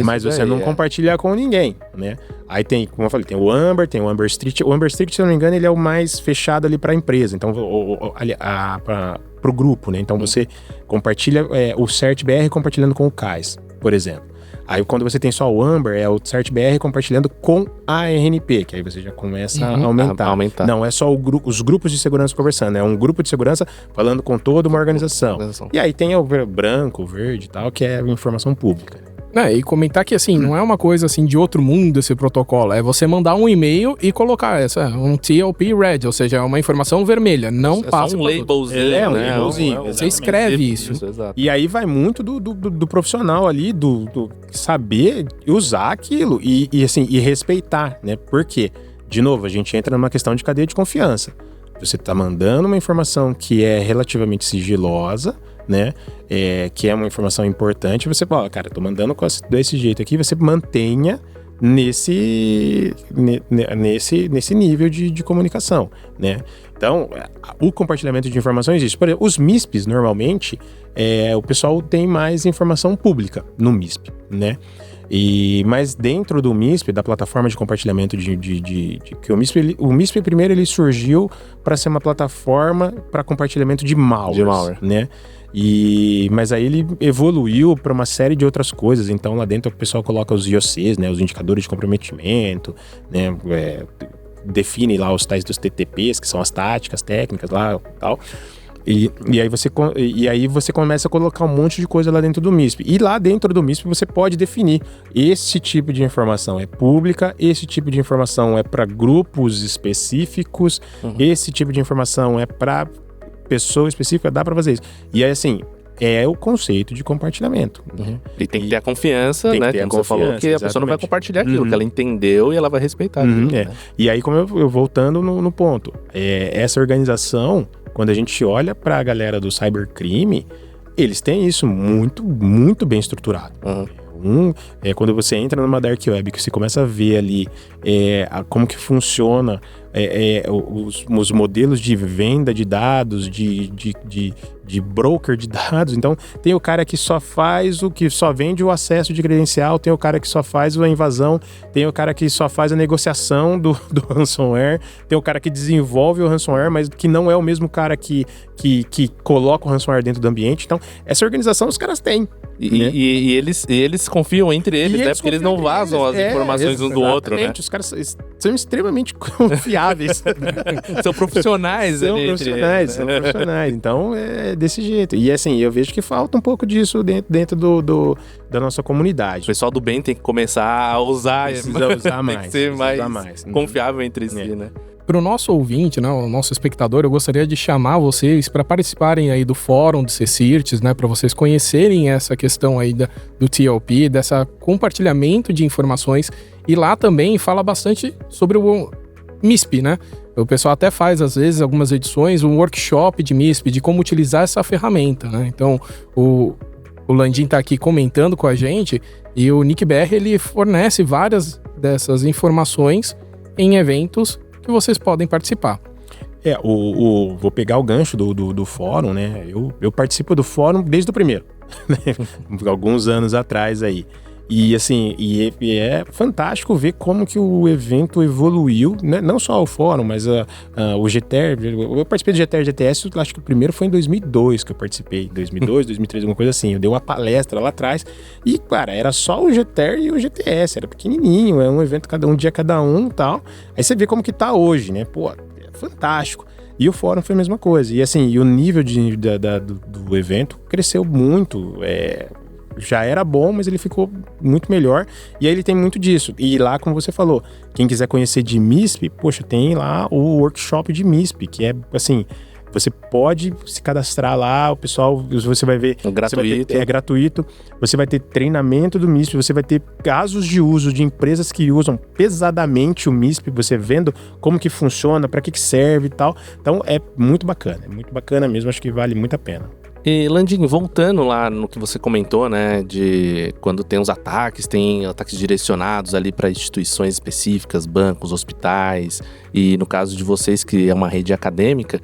mas você não compartilha com ninguém, né? Aí tem, como eu falei, tem o Amber Strict. O Amber Strict, se eu não me engano, ele é o mais fechado ali pra empresa, então, pro grupo, né? Então você compartilha o CERT-BR compartilhando com o CAIS, por exemplo. Aí quando você tem só o Amber, é o CERT-BR compartilhando com a RNP, que aí você já começa a aumentar. Não, é só os grupos de segurança conversando, é um grupo de segurança falando com toda uma organização. E aí tem o branco, o verde e tal, que é informação pública. E comentar que, assim, não é uma coisa, assim, de outro mundo esse protocolo. É você mandar um e-mail e colocar um TLP Red, ou seja, é uma informação vermelha. Não passa um labelzinho, um labelzinho. Você escreve isso. E aí vai muito do profissional ali, do saber usar aquilo e respeitar, né? Porque, de novo, a gente entra numa questão de cadeia de confiança. Você tá mandando uma informação que é relativamente sigilosa, né? Que é uma informação importante, você fala, cara, tô mandando desse jeito aqui, você mantenha nesse nível de comunicação, né? Então, o compartilhamento de informações existe. Por exemplo, os MISPs, normalmente, o pessoal tem mais informação pública no MISP, né? Mas dentro do MISP, da plataforma de compartilhamento que o MISP primeiro ele surgiu para ser uma plataforma para compartilhamento de malware, né? Mas aí ele evoluiu para uma série de outras coisas. Então lá dentro o pessoal coloca os IOCs, né? Os indicadores de comprometimento, né? Define lá os tais dos TTPs, que são as táticas técnicas lá e tal. E aí você começa a colocar um monte de coisa lá dentro do MISP. E lá dentro do MISP você pode definir esse tipo de informação é pública, esse tipo de informação é para grupos específicos, esse tipo de informação é para pessoa específica, dá para fazer isso. E aí, assim, é o conceito de compartilhamento. E tem que ter a confiança, né? Como você falou, que a pessoa não vai compartilhar aquilo, que ela entendeu e ela vai respeitar aquilo, né? E aí, como eu voltando no ponto, essa organização, quando a gente olha para a galera do cybercrime, eles têm isso muito, muito bem estruturado. Quando você entra numa dark web, que você começa a ver ali como que funciona os modelos de venda de dados, de broker de dados. Então, tem o cara que só vende o acesso de credencial, tem o cara que só faz a invasão, tem o cara que só faz a negociação do ransomware, tem o cara que desenvolve o ransomware, mas que não é o mesmo cara que coloca o ransomware dentro do ambiente. Então, essa organização os caras têm. E eles confiam entre eles, né? Porque eles não vazam as informações um do outro, né? Os caras são extremamente confiáveis. São profissionais. São profissionais. Então, é desse jeito. E assim, eu vejo que falta um pouco disso dentro da nossa comunidade. O pessoal do bem tem que começar a usar. Precisa usar mais. Tem que ser mais confiável entre si, né? Para o nosso ouvinte, né, o nosso espectador, eu gostaria de chamar vocês para participarem aí do fórum do CSIRTs, né, para vocês conhecerem essa questão aí do TLP, dessa compartilhamento de informações. E lá também fala bastante sobre o MISP, né? O pessoal até faz, às vezes, algumas edições, um workshop de MISP, de como utilizar essa ferramenta, né? Então, o Landim está aqui comentando com a gente e o NIC-BR, ele fornece várias dessas informações em eventos que vocês podem participar. Vou pegar o gancho do fórum, né? Eu participo do fórum desde o primeiro, né? Alguns anos atrás aí. E assim, é fantástico ver como que o evento evoluiu, né? Não só o fórum, mas o GTR. Eu participei do GTR GTS, acho que o primeiro foi em 2002 que eu participei. 2002, 2003, alguma coisa assim. Eu dei uma palestra lá atrás e, cara, era só o GTR e o GTS. Era pequenininho, é um evento um dia cada um e tal. Aí você vê como que tá hoje, né? Pô, é fantástico. E o fórum foi a mesma coisa. E assim, o nível do evento cresceu muito. Já era bom, mas ele ficou muito melhor. E aí ele tem muito disso. E lá, como você falou, quem quiser conhecer de MISP, poxa, tem lá o workshop de MISP, que é assim, você pode se cadastrar lá, o pessoal, você vai ver... Gratuito. É gratuito. Você vai ter treinamento do MISP, você vai ter casos de uso de empresas que usam pesadamente o MISP, você vendo como que funciona, para que serve e tal. Então é muito bacana mesmo, acho que vale muito a pena. E, Landim, voltando lá no que você comentou, né, de quando tem tem ataques direcionados ali para instituições específicas, bancos, hospitais, e no caso de vocês, que é uma rede acadêmica,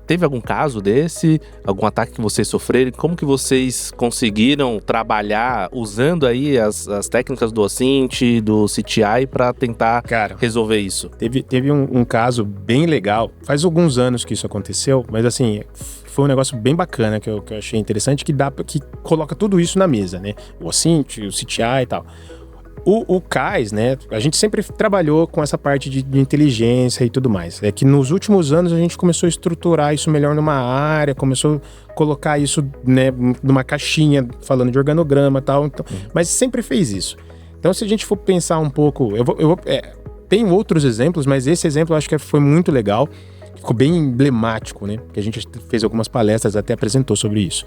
teve algum caso desse? Algum ataque que vocês sofreram? Como que vocês conseguiram trabalhar usando aí as técnicas do OSINT, do CTI para tentar resolver isso? Teve um caso bem legal, faz alguns anos que isso aconteceu, mas assim... Foi um negócio bem bacana que eu achei interessante, que coloca tudo isso na mesa, né? O OSINT, o CTI e tal. O CAIS, né? A gente sempre trabalhou com essa parte de inteligência e tudo mais. É que nos últimos anos a gente começou a estruturar isso melhor numa área, começou a colocar isso, né, numa caixinha, falando de organograma e tal. Então, mas sempre fez isso. Então, se a gente for pensar um pouco... tem outros exemplos, mas esse exemplo eu acho que foi muito legal. Ficou bem emblemático, né? Que a gente fez algumas palestras, até apresentou sobre isso.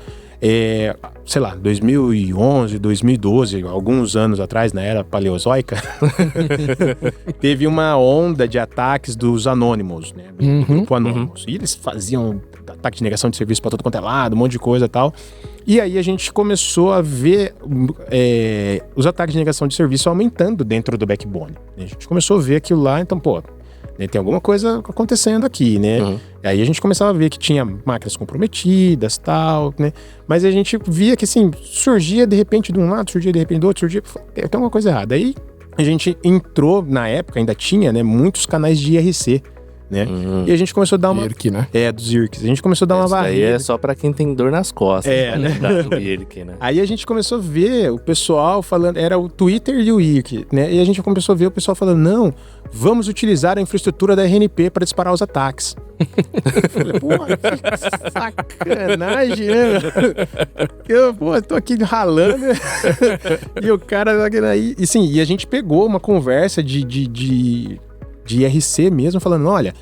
2011, 2012, alguns anos atrás, na era paleozoica, teve uma onda de ataques dos Anonymous, né? Do grupo Anonymous. E eles faziam ataque de negação de serviço para todo quanto é lado, um monte de coisa e tal. E aí a gente começou a ver os ataques de negação de serviço aumentando dentro do backbone. A gente começou a ver aquilo lá, então, tem alguma coisa acontecendo aqui, né? Aí a gente começava a ver que tinha máquinas comprometidas, tal, né? Mas a gente via que, assim, surgia de repente de um lado, surgia de repente do outro, tem alguma coisa errada. Aí a gente entrou, na época, ainda tinha, né, muitos canais de IRC, né? E a gente começou a dar uma... IRC, né? Dos IRCs. A gente começou a dar uma Isso aí varrida. é só pra quem tem dor nas costas. É, né? Do IRC, né? Aí a gente começou a ver o pessoal falando, era o Twitter e o IRC, né? E a gente começou a ver o pessoal falando, não, vamos utilizar a infraestrutura da RNP para disparar os ataques. Eu falei, pô, que sacanagem, né? Eu tô aqui ralando. E o cara aí. E sim, e a gente pegou uma conversa de IRC mesmo, falando, olha,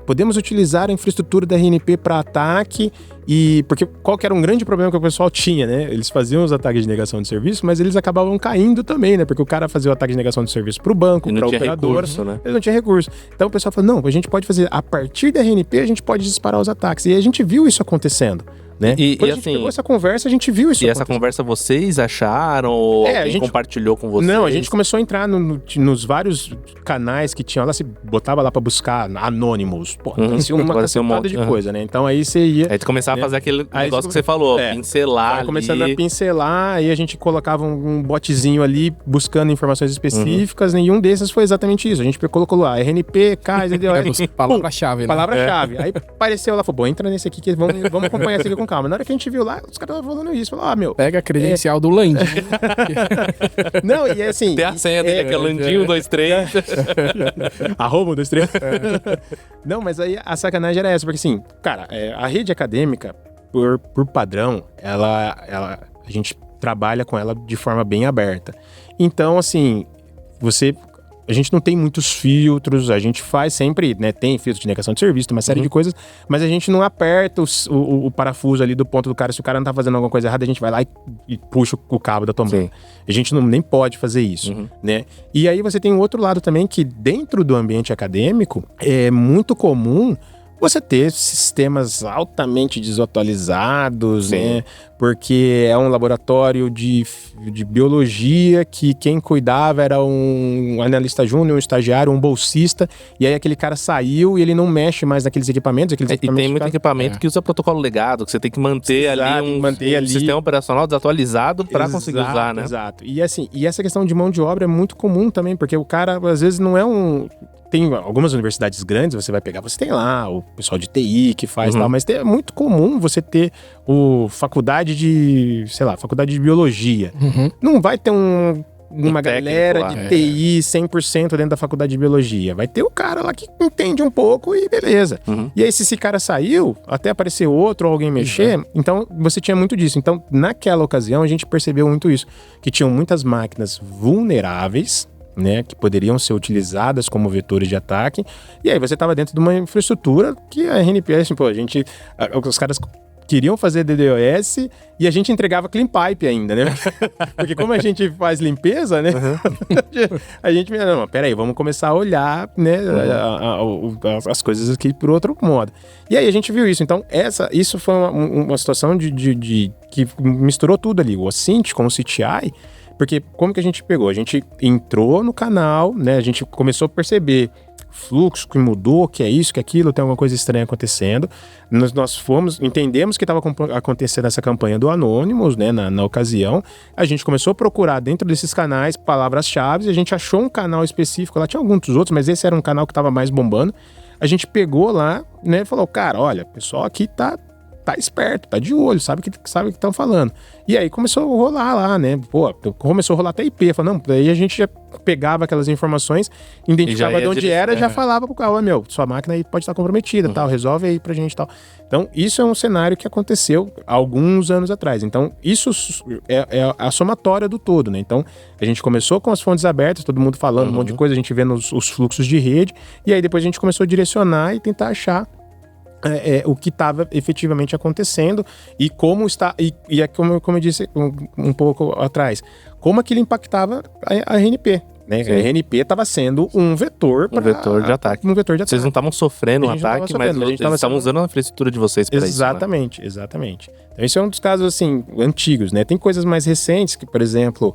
podemos utilizar a infraestrutura da RNP para ataque, e porque qual que era um grande problema que o pessoal tinha, né? Eles faziam os ataques de negação de serviço, mas eles acabavam caindo também, né? Porque o cara fazia o ataque de negação de serviço para o banco, para a operadora, recurso, né? Ele não tinha recurso. Então o pessoal falou, não, a gente pode fazer, a partir da RNP a gente pode disparar os ataques. E a gente viu isso acontecendo, né? Quando a gente pegou essa conversa, a gente viu isso essa conversa vocês acharam ou alguém a gente compartilhou com vocês? Não, a gente começou a entrar nos vários canais que tinham lá, se botava lá pra buscar anônimos. Pô, parecia uma cacetada de coisa, né? Então aí você ia... Aí tu começava a fazer aquele negócio que você falou, pincelar ali. Começando a pincelar, aí a gente colocava um botzinho ali, buscando informações específicas, e um desses foi exatamente isso. A gente colocou lá, RNP, CAIS, palavra-chave, né? Palavra-chave. Aí apareceu lá, falou, bom, entra nesse aqui que vamos acompanhar esse aqui com calma. Na hora que a gente viu lá, os caras estavam falando isso. Falou, meu... Pega a credencial do Landinho. Não, e é assim... Tem a senha dele, que é Landinho 123. Arroba 123. Não, mas aí a sacanagem era essa, porque assim, cara, a rede acadêmica, por padrão, a gente trabalha com ela de forma bem aberta. Então, assim, a gente não tem muitos filtros, a gente faz sempre, né, tem filtro de negação de serviço, uma série de coisas, mas a gente não aperta o parafuso ali do ponto do cara. Se o cara não tá fazendo alguma coisa errada, a gente vai lá e puxa o cabo da tomada. Sim. A gente nem pode fazer isso, né? E aí você tem um outro lado também, que dentro do ambiente acadêmico, é muito comum você ter sistemas altamente desatualizados, né? Porque é um laboratório de biologia que quem cuidava era um analista júnior, um estagiário, um bolsista, e aí aquele cara saiu e ele não mexe mais naqueles equipamentos. E tem muito equipamento que usa protocolo legado, que você tem que manter um sistema operacional desatualizado para conseguir usar, né? Exato. E assim, essa questão de mão de obra é muito comum também, porque o cara, às vezes, não é um... Tem algumas universidades grandes, você vai pegar, você tem lá o pessoal de TI que faz tal, mas é muito comum você ter faculdade de biologia. Não vai ter uma galera de TI 100% dentro da faculdade de biologia. Vai ter o cara lá que entende um pouco e beleza. E aí, se esse cara saiu, até aparecer outro ou alguém mexer, então você tinha muito disso. Então, naquela ocasião, a gente percebeu muito isso, que tinham muitas máquinas vulneráveis, né, que poderiam ser utilizadas como vetores de ataque, e aí você estava dentro de uma infraestrutura que a RNP, assim, os caras queriam fazer DDoS e a gente entregava clean pipe ainda, né? Porque como a gente faz limpeza, né? A gente, não, peraí, vamos começar a olhar, né, as coisas aqui por outro modo. E aí a gente viu isso. Então, isso foi uma situação que misturou tudo ali, o OSINT com o CTI. Porque como que a gente pegou? A gente entrou no canal, né? A gente começou a perceber fluxo que mudou, que é isso, que é aquilo, tem alguma coisa estranha acontecendo. Nós entendemos que estava acontecendo essa campanha do Anonymous, né? Na ocasião. A gente começou a procurar dentro desses canais palavras-chave, a gente achou um canal específico, lá tinha alguns outros, mas esse era um canal que estava mais bombando. A gente pegou lá, né? E falou, cara, olha, o pessoal aqui tá esperto, tá de olho, sabe o que estão falando. E aí começou a rolar lá, né? Começou a rolar até IP. Falou, não, daí a gente já pegava aquelas informações, identificava de onde era, já falava pro cara, sua máquina aí pode estar comprometida, tal, resolve aí pra gente, tal. Então, isso é um cenário que aconteceu alguns anos atrás. Então, isso é a somatória do todo, né? Então, a gente começou com as fontes abertas, todo mundo falando um monte de coisa, a gente vendo os fluxos de rede, e aí depois a gente começou a direcionar e tentar achar o que estava efetivamente acontecendo e como está, e é como eu disse um pouco atrás, como aquilo impactava a RNP. Né? A RNP estava sendo um vetor de ataque. Vocês não estavam sofrendo um ataque, mas vocês estavam usando a infraestrutura de vocês para isso. Exatamente. Então, esse é um dos casos, assim, antigos, né? Tem coisas mais recentes que, por exemplo,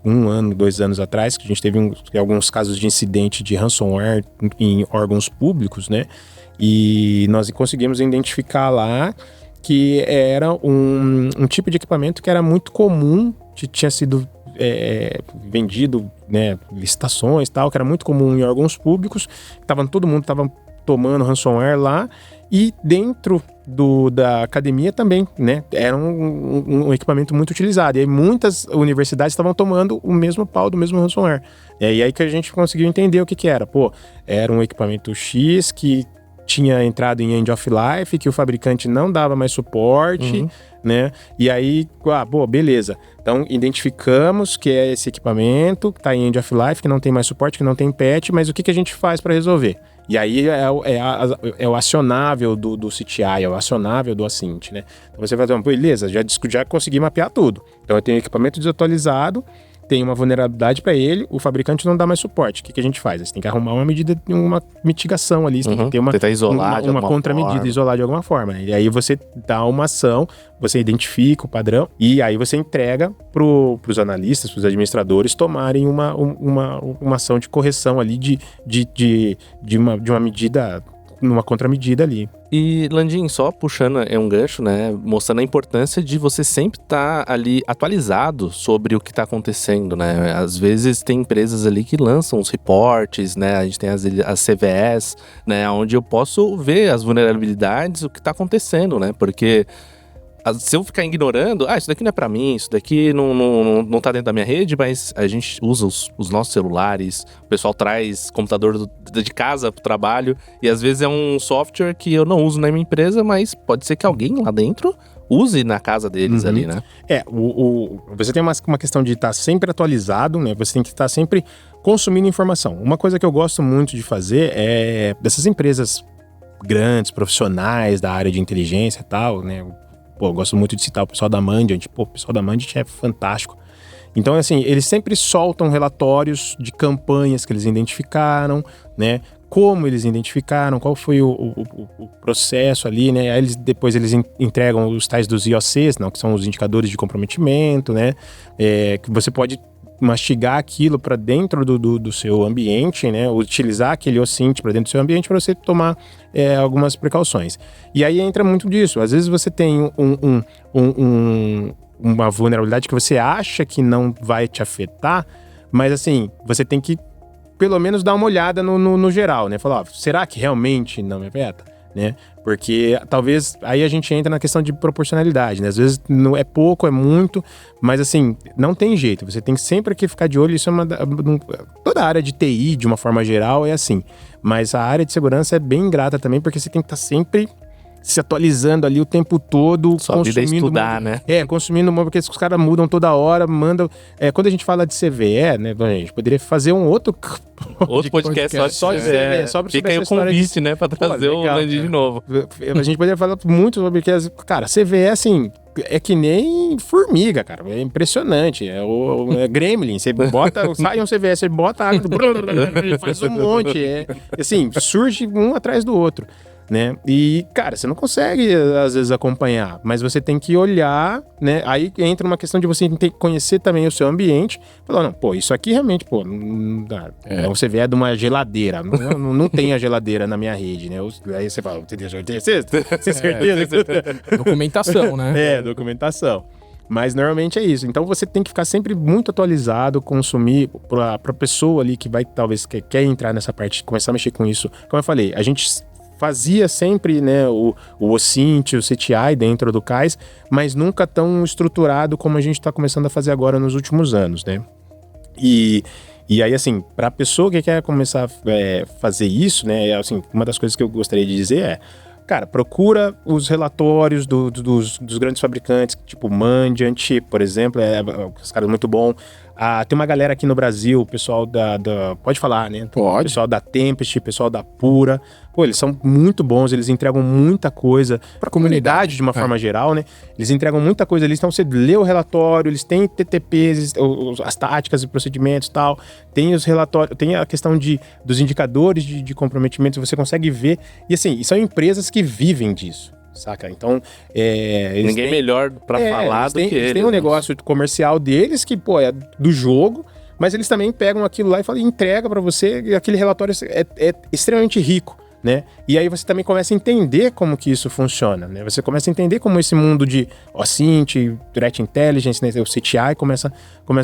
1 ano, 2 anos atrás, que a gente teve alguns casos de incidente de ransomware em órgãos públicos, né? E nós conseguimos identificar lá que era um tipo de equipamento que era muito comum, tinha sido vendido, né, licitações e tal, que era muito comum em órgãos públicos. Todo mundo estava tomando ransomware lá, e dentro da academia também, né, era um equipamento muito utilizado. E aí muitas universidades estavam tomando o mesmo pau do mesmo ransomware. E aí que a gente conseguiu entender o que era. Era um equipamento X que tinha entrado em end of life, que o fabricante não dava mais suporte, né? E aí, beleza. Então, identificamos que é esse equipamento que está em end of life, que não tem mais suporte, que não tem patch, mas o que a gente faz para resolver? E aí é o acionável do CTI, é o acionável do Ascint, né? Então você vai dizer, beleza, já consegui mapear tudo. Então eu tenho equipamento desatualizado, tem uma vulnerabilidade para ele, o fabricante não dá mais suporte. O que a gente faz? Você tem que arrumar uma mitigação ali, você tem que ter tentar isolar uma contramedida, isolar de alguma forma, né? E aí você dá uma ação, você identifica o padrão e aí você entrega pros analistas, pros administradores tomarem uma ação de correção ali de uma medida, uma contramedida ali. E, Landim, só puxando um gancho, né, mostrando a importância de você sempre estar ali atualizado sobre o que está acontecendo, né? Às vezes tem empresas ali que lançam os reportes, né? A gente tem as CVEs, né, onde eu posso ver as vulnerabilidades, o que está acontecendo, né? Porque se eu ficar ignorando, isso daqui não é pra mim, isso daqui não tá dentro da minha rede, mas a gente usa os nossos celulares, o pessoal traz computador de casa pro trabalho, e às vezes é um software que eu não uso na minha empresa, mas pode ser que alguém lá dentro use na casa deles ali, né? Você tem uma questão de estar sempre atualizado, né? Você tem que estar sempre consumindo informação. Uma coisa que eu gosto muito de fazer é dessas empresas grandes, profissionais da área de inteligência e tal, né? Eu gosto muito de citar o pessoal da Mandiant. O pessoal da Mandiant é fantástico. Então, assim, eles sempre soltam relatórios de campanhas que eles identificaram, né? Como eles identificaram, qual foi o processo ali, né? Aí depois eles entregam os tais dos IOCs, não, que são os indicadores de comprometimento, né? Que você pode mastigar aquilo para dentro do seu ambiente, né? Utilizar aquele OSINT para dentro do seu ambiente para você tomar algumas precauções. E aí entra muito disso. Às vezes você tem uma vulnerabilidade que você acha que não vai te afetar, mas assim, você tem que pelo menos dar uma olhada no geral, né? Falar, será que realmente não me afeta? Né? Porque talvez aí a gente entra na questão de proporcionalidade, né? Às vezes não é pouco, é muito, mas assim, não tem jeito, você tem sempre que ficar de olho. Isso toda a área de TI, de uma forma geral, é assim, mas a área de segurança é bem ingrata também, porque você tem que estar sempre se atualizando ali o tempo todo. Só vida é estudar, né? Consumindo, porque os caras mudam toda hora, mandam... quando a gente fala de CVE, né, a gente poderia fazer um outro podcast só de CVE. Fica aí o convite, né, pra trazer o Landim de novo. A gente poderia falar muito sobre, cara, CVE, assim, é que nem formiga, cara, é impressionante, é gremlin, você bota, sai um CVE, você bota água, faz um monte, assim, surge um atrás do outro. Né? E, cara, você não consegue, às vezes, acompanhar, mas você tem que olhar, né? Aí entra uma questão de você ter que conhecer também o seu ambiente. Falar, não, isso aqui realmente, não dá. Você vê de uma geladeira, não tem a geladeira na minha rede, né? Aí você fala, tem certeza? Documentação, né? Documentação. Mas normalmente é isso. Então você tem que ficar sempre muito atualizado, consumir pra pessoa ali que vai, talvez, quer entrar nessa parte, começar a mexer com isso. Como eu falei, a gente fazia sempre, né, o OSINT, o CTI dentro do CAIS, mas nunca tão estruturado como a gente está começando a fazer agora nos últimos anos, né? E aí, assim, para a pessoa que quer começar a fazer isso, né, assim, uma das coisas que eu gostaria de dizer é, cara, procura os relatórios dos grandes fabricantes, tipo Mandiant, por exemplo, os caras muito bom. Tem uma galera aqui no Brasil, o pessoal pode falar, né? Pode. O pessoal da Tempest, o pessoal da Pura. Eles são muito bons, eles entregam muita coisa pra comunidade de uma forma geral, né? Eles entregam muita coisa ali, então você lê o relatório, eles têm TTPs, as táticas e procedimentos e tal, tem os relatórios, tem a questão dos indicadores de comprometimento, você consegue ver. E assim, são empresas que vivem disso. Saca? Então, ninguém melhor pra falar do que eles. Eles têm um negócio comercial deles que, é do jogo, mas eles também pegam aquilo lá e entregam pra você, e aquele relatório é extremamente rico, né? E aí você também começa a entender como que isso funciona, né? Você começa a entender como esse mundo de OSINT, Threat Intelligence, né? O CTI começa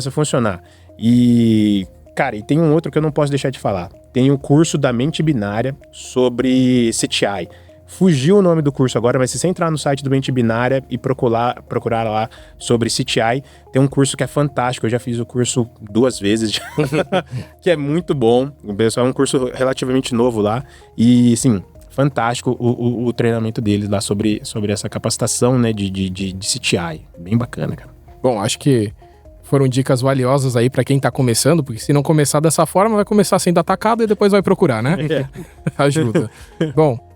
a funcionar. E, cara, e tem um outro que eu não posso deixar de falar. Tem o curso da mente binária sobre CTI. Fugiu o nome do curso agora, mas se você entrar no site do Mente Binária e procurar lá sobre CTI, tem um curso que é fantástico. Eu já fiz o curso 2 vezes, que é muito bom. O pessoal é um curso relativamente novo lá. E, sim, fantástico o treinamento deles lá sobre essa capacitação, né, de CTI. Bem bacana, cara. Bom, acho que foram dicas valiosas aí pra quem tá começando, porque se não começar dessa forma, vai começar sendo atacado e depois vai procurar, né? Ajuda. Bom,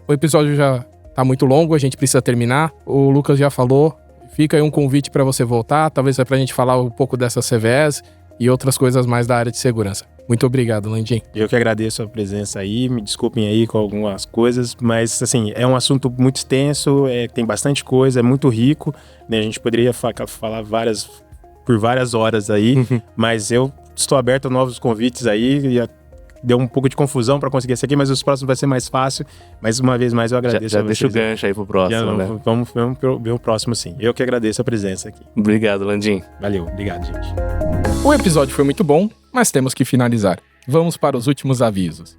o episódio já tá muito longo, a gente precisa terminar. O Lucas já falou, fica aí um convite pra você voltar, talvez é pra gente falar um pouco dessas CVEs e outras coisas mais da área de segurança. Muito obrigado, Landim. Eu que agradeço a presença aí, me desculpem aí com algumas coisas, mas assim, é um assunto muito extenso, tem bastante coisa, é muito rico, né? A gente poderia falar por várias horas aí, mas eu estou aberto a novos convites aí, deu um pouco de confusão para conseguir esse aqui, mas os próximos vai ser mais fácil. Mais uma vez mais eu agradeço. Já deixa o gancho aí pro próximo, né? Vamos ver o próximo, sim. Eu que agradeço a presença aqui. Obrigado, Landim. Valeu, obrigado, gente. O episódio foi muito bom, mas temos que finalizar. Vamos para os últimos avisos.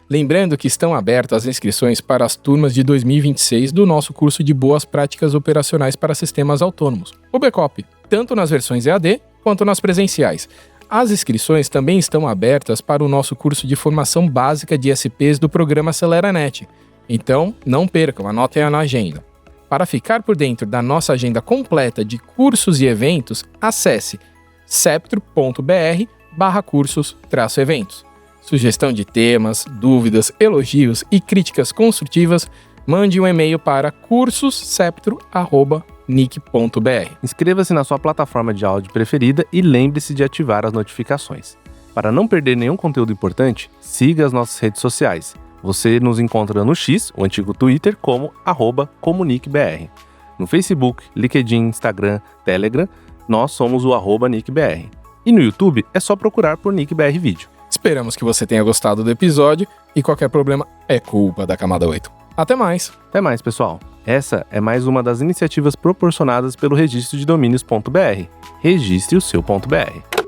Lembrando que estão abertas as inscrições para as turmas de 2026 do nosso curso de Boas Práticas Operacionais para Sistemas Autônomos, o BCOP, tanto nas versões EAD quanto nas presenciais. As inscrições também estão abertas para o nosso curso de formação básica de SPs do programa AceleraNet. Então, não percam, anotem na agenda. Para ficar por dentro da nossa agenda completa de cursos e eventos, acesse ceptro.br/cursos-eventos. Sugestão de temas, dúvidas, elogios e críticas construtivas, mande um e-mail para cursosceptro@nic.br. Inscreva-se na sua plataforma de áudio preferida e lembre-se de ativar as notificações. Para não perder nenhum conteúdo importante, siga as nossas redes sociais. Você nos encontra no X, o antigo Twitter, como @comuniquebr. No Facebook, LinkedIn, Instagram, Telegram, nós somos o @NicBR. E no YouTube é só procurar por NicBR Vídeo. Esperamos que você tenha gostado do episódio e qualquer problema é culpa da Camada 8. Até mais! Até mais, pessoal! Essa é mais uma das iniciativas proporcionadas pelo Registro de Domínios.br. Registre o seu .br.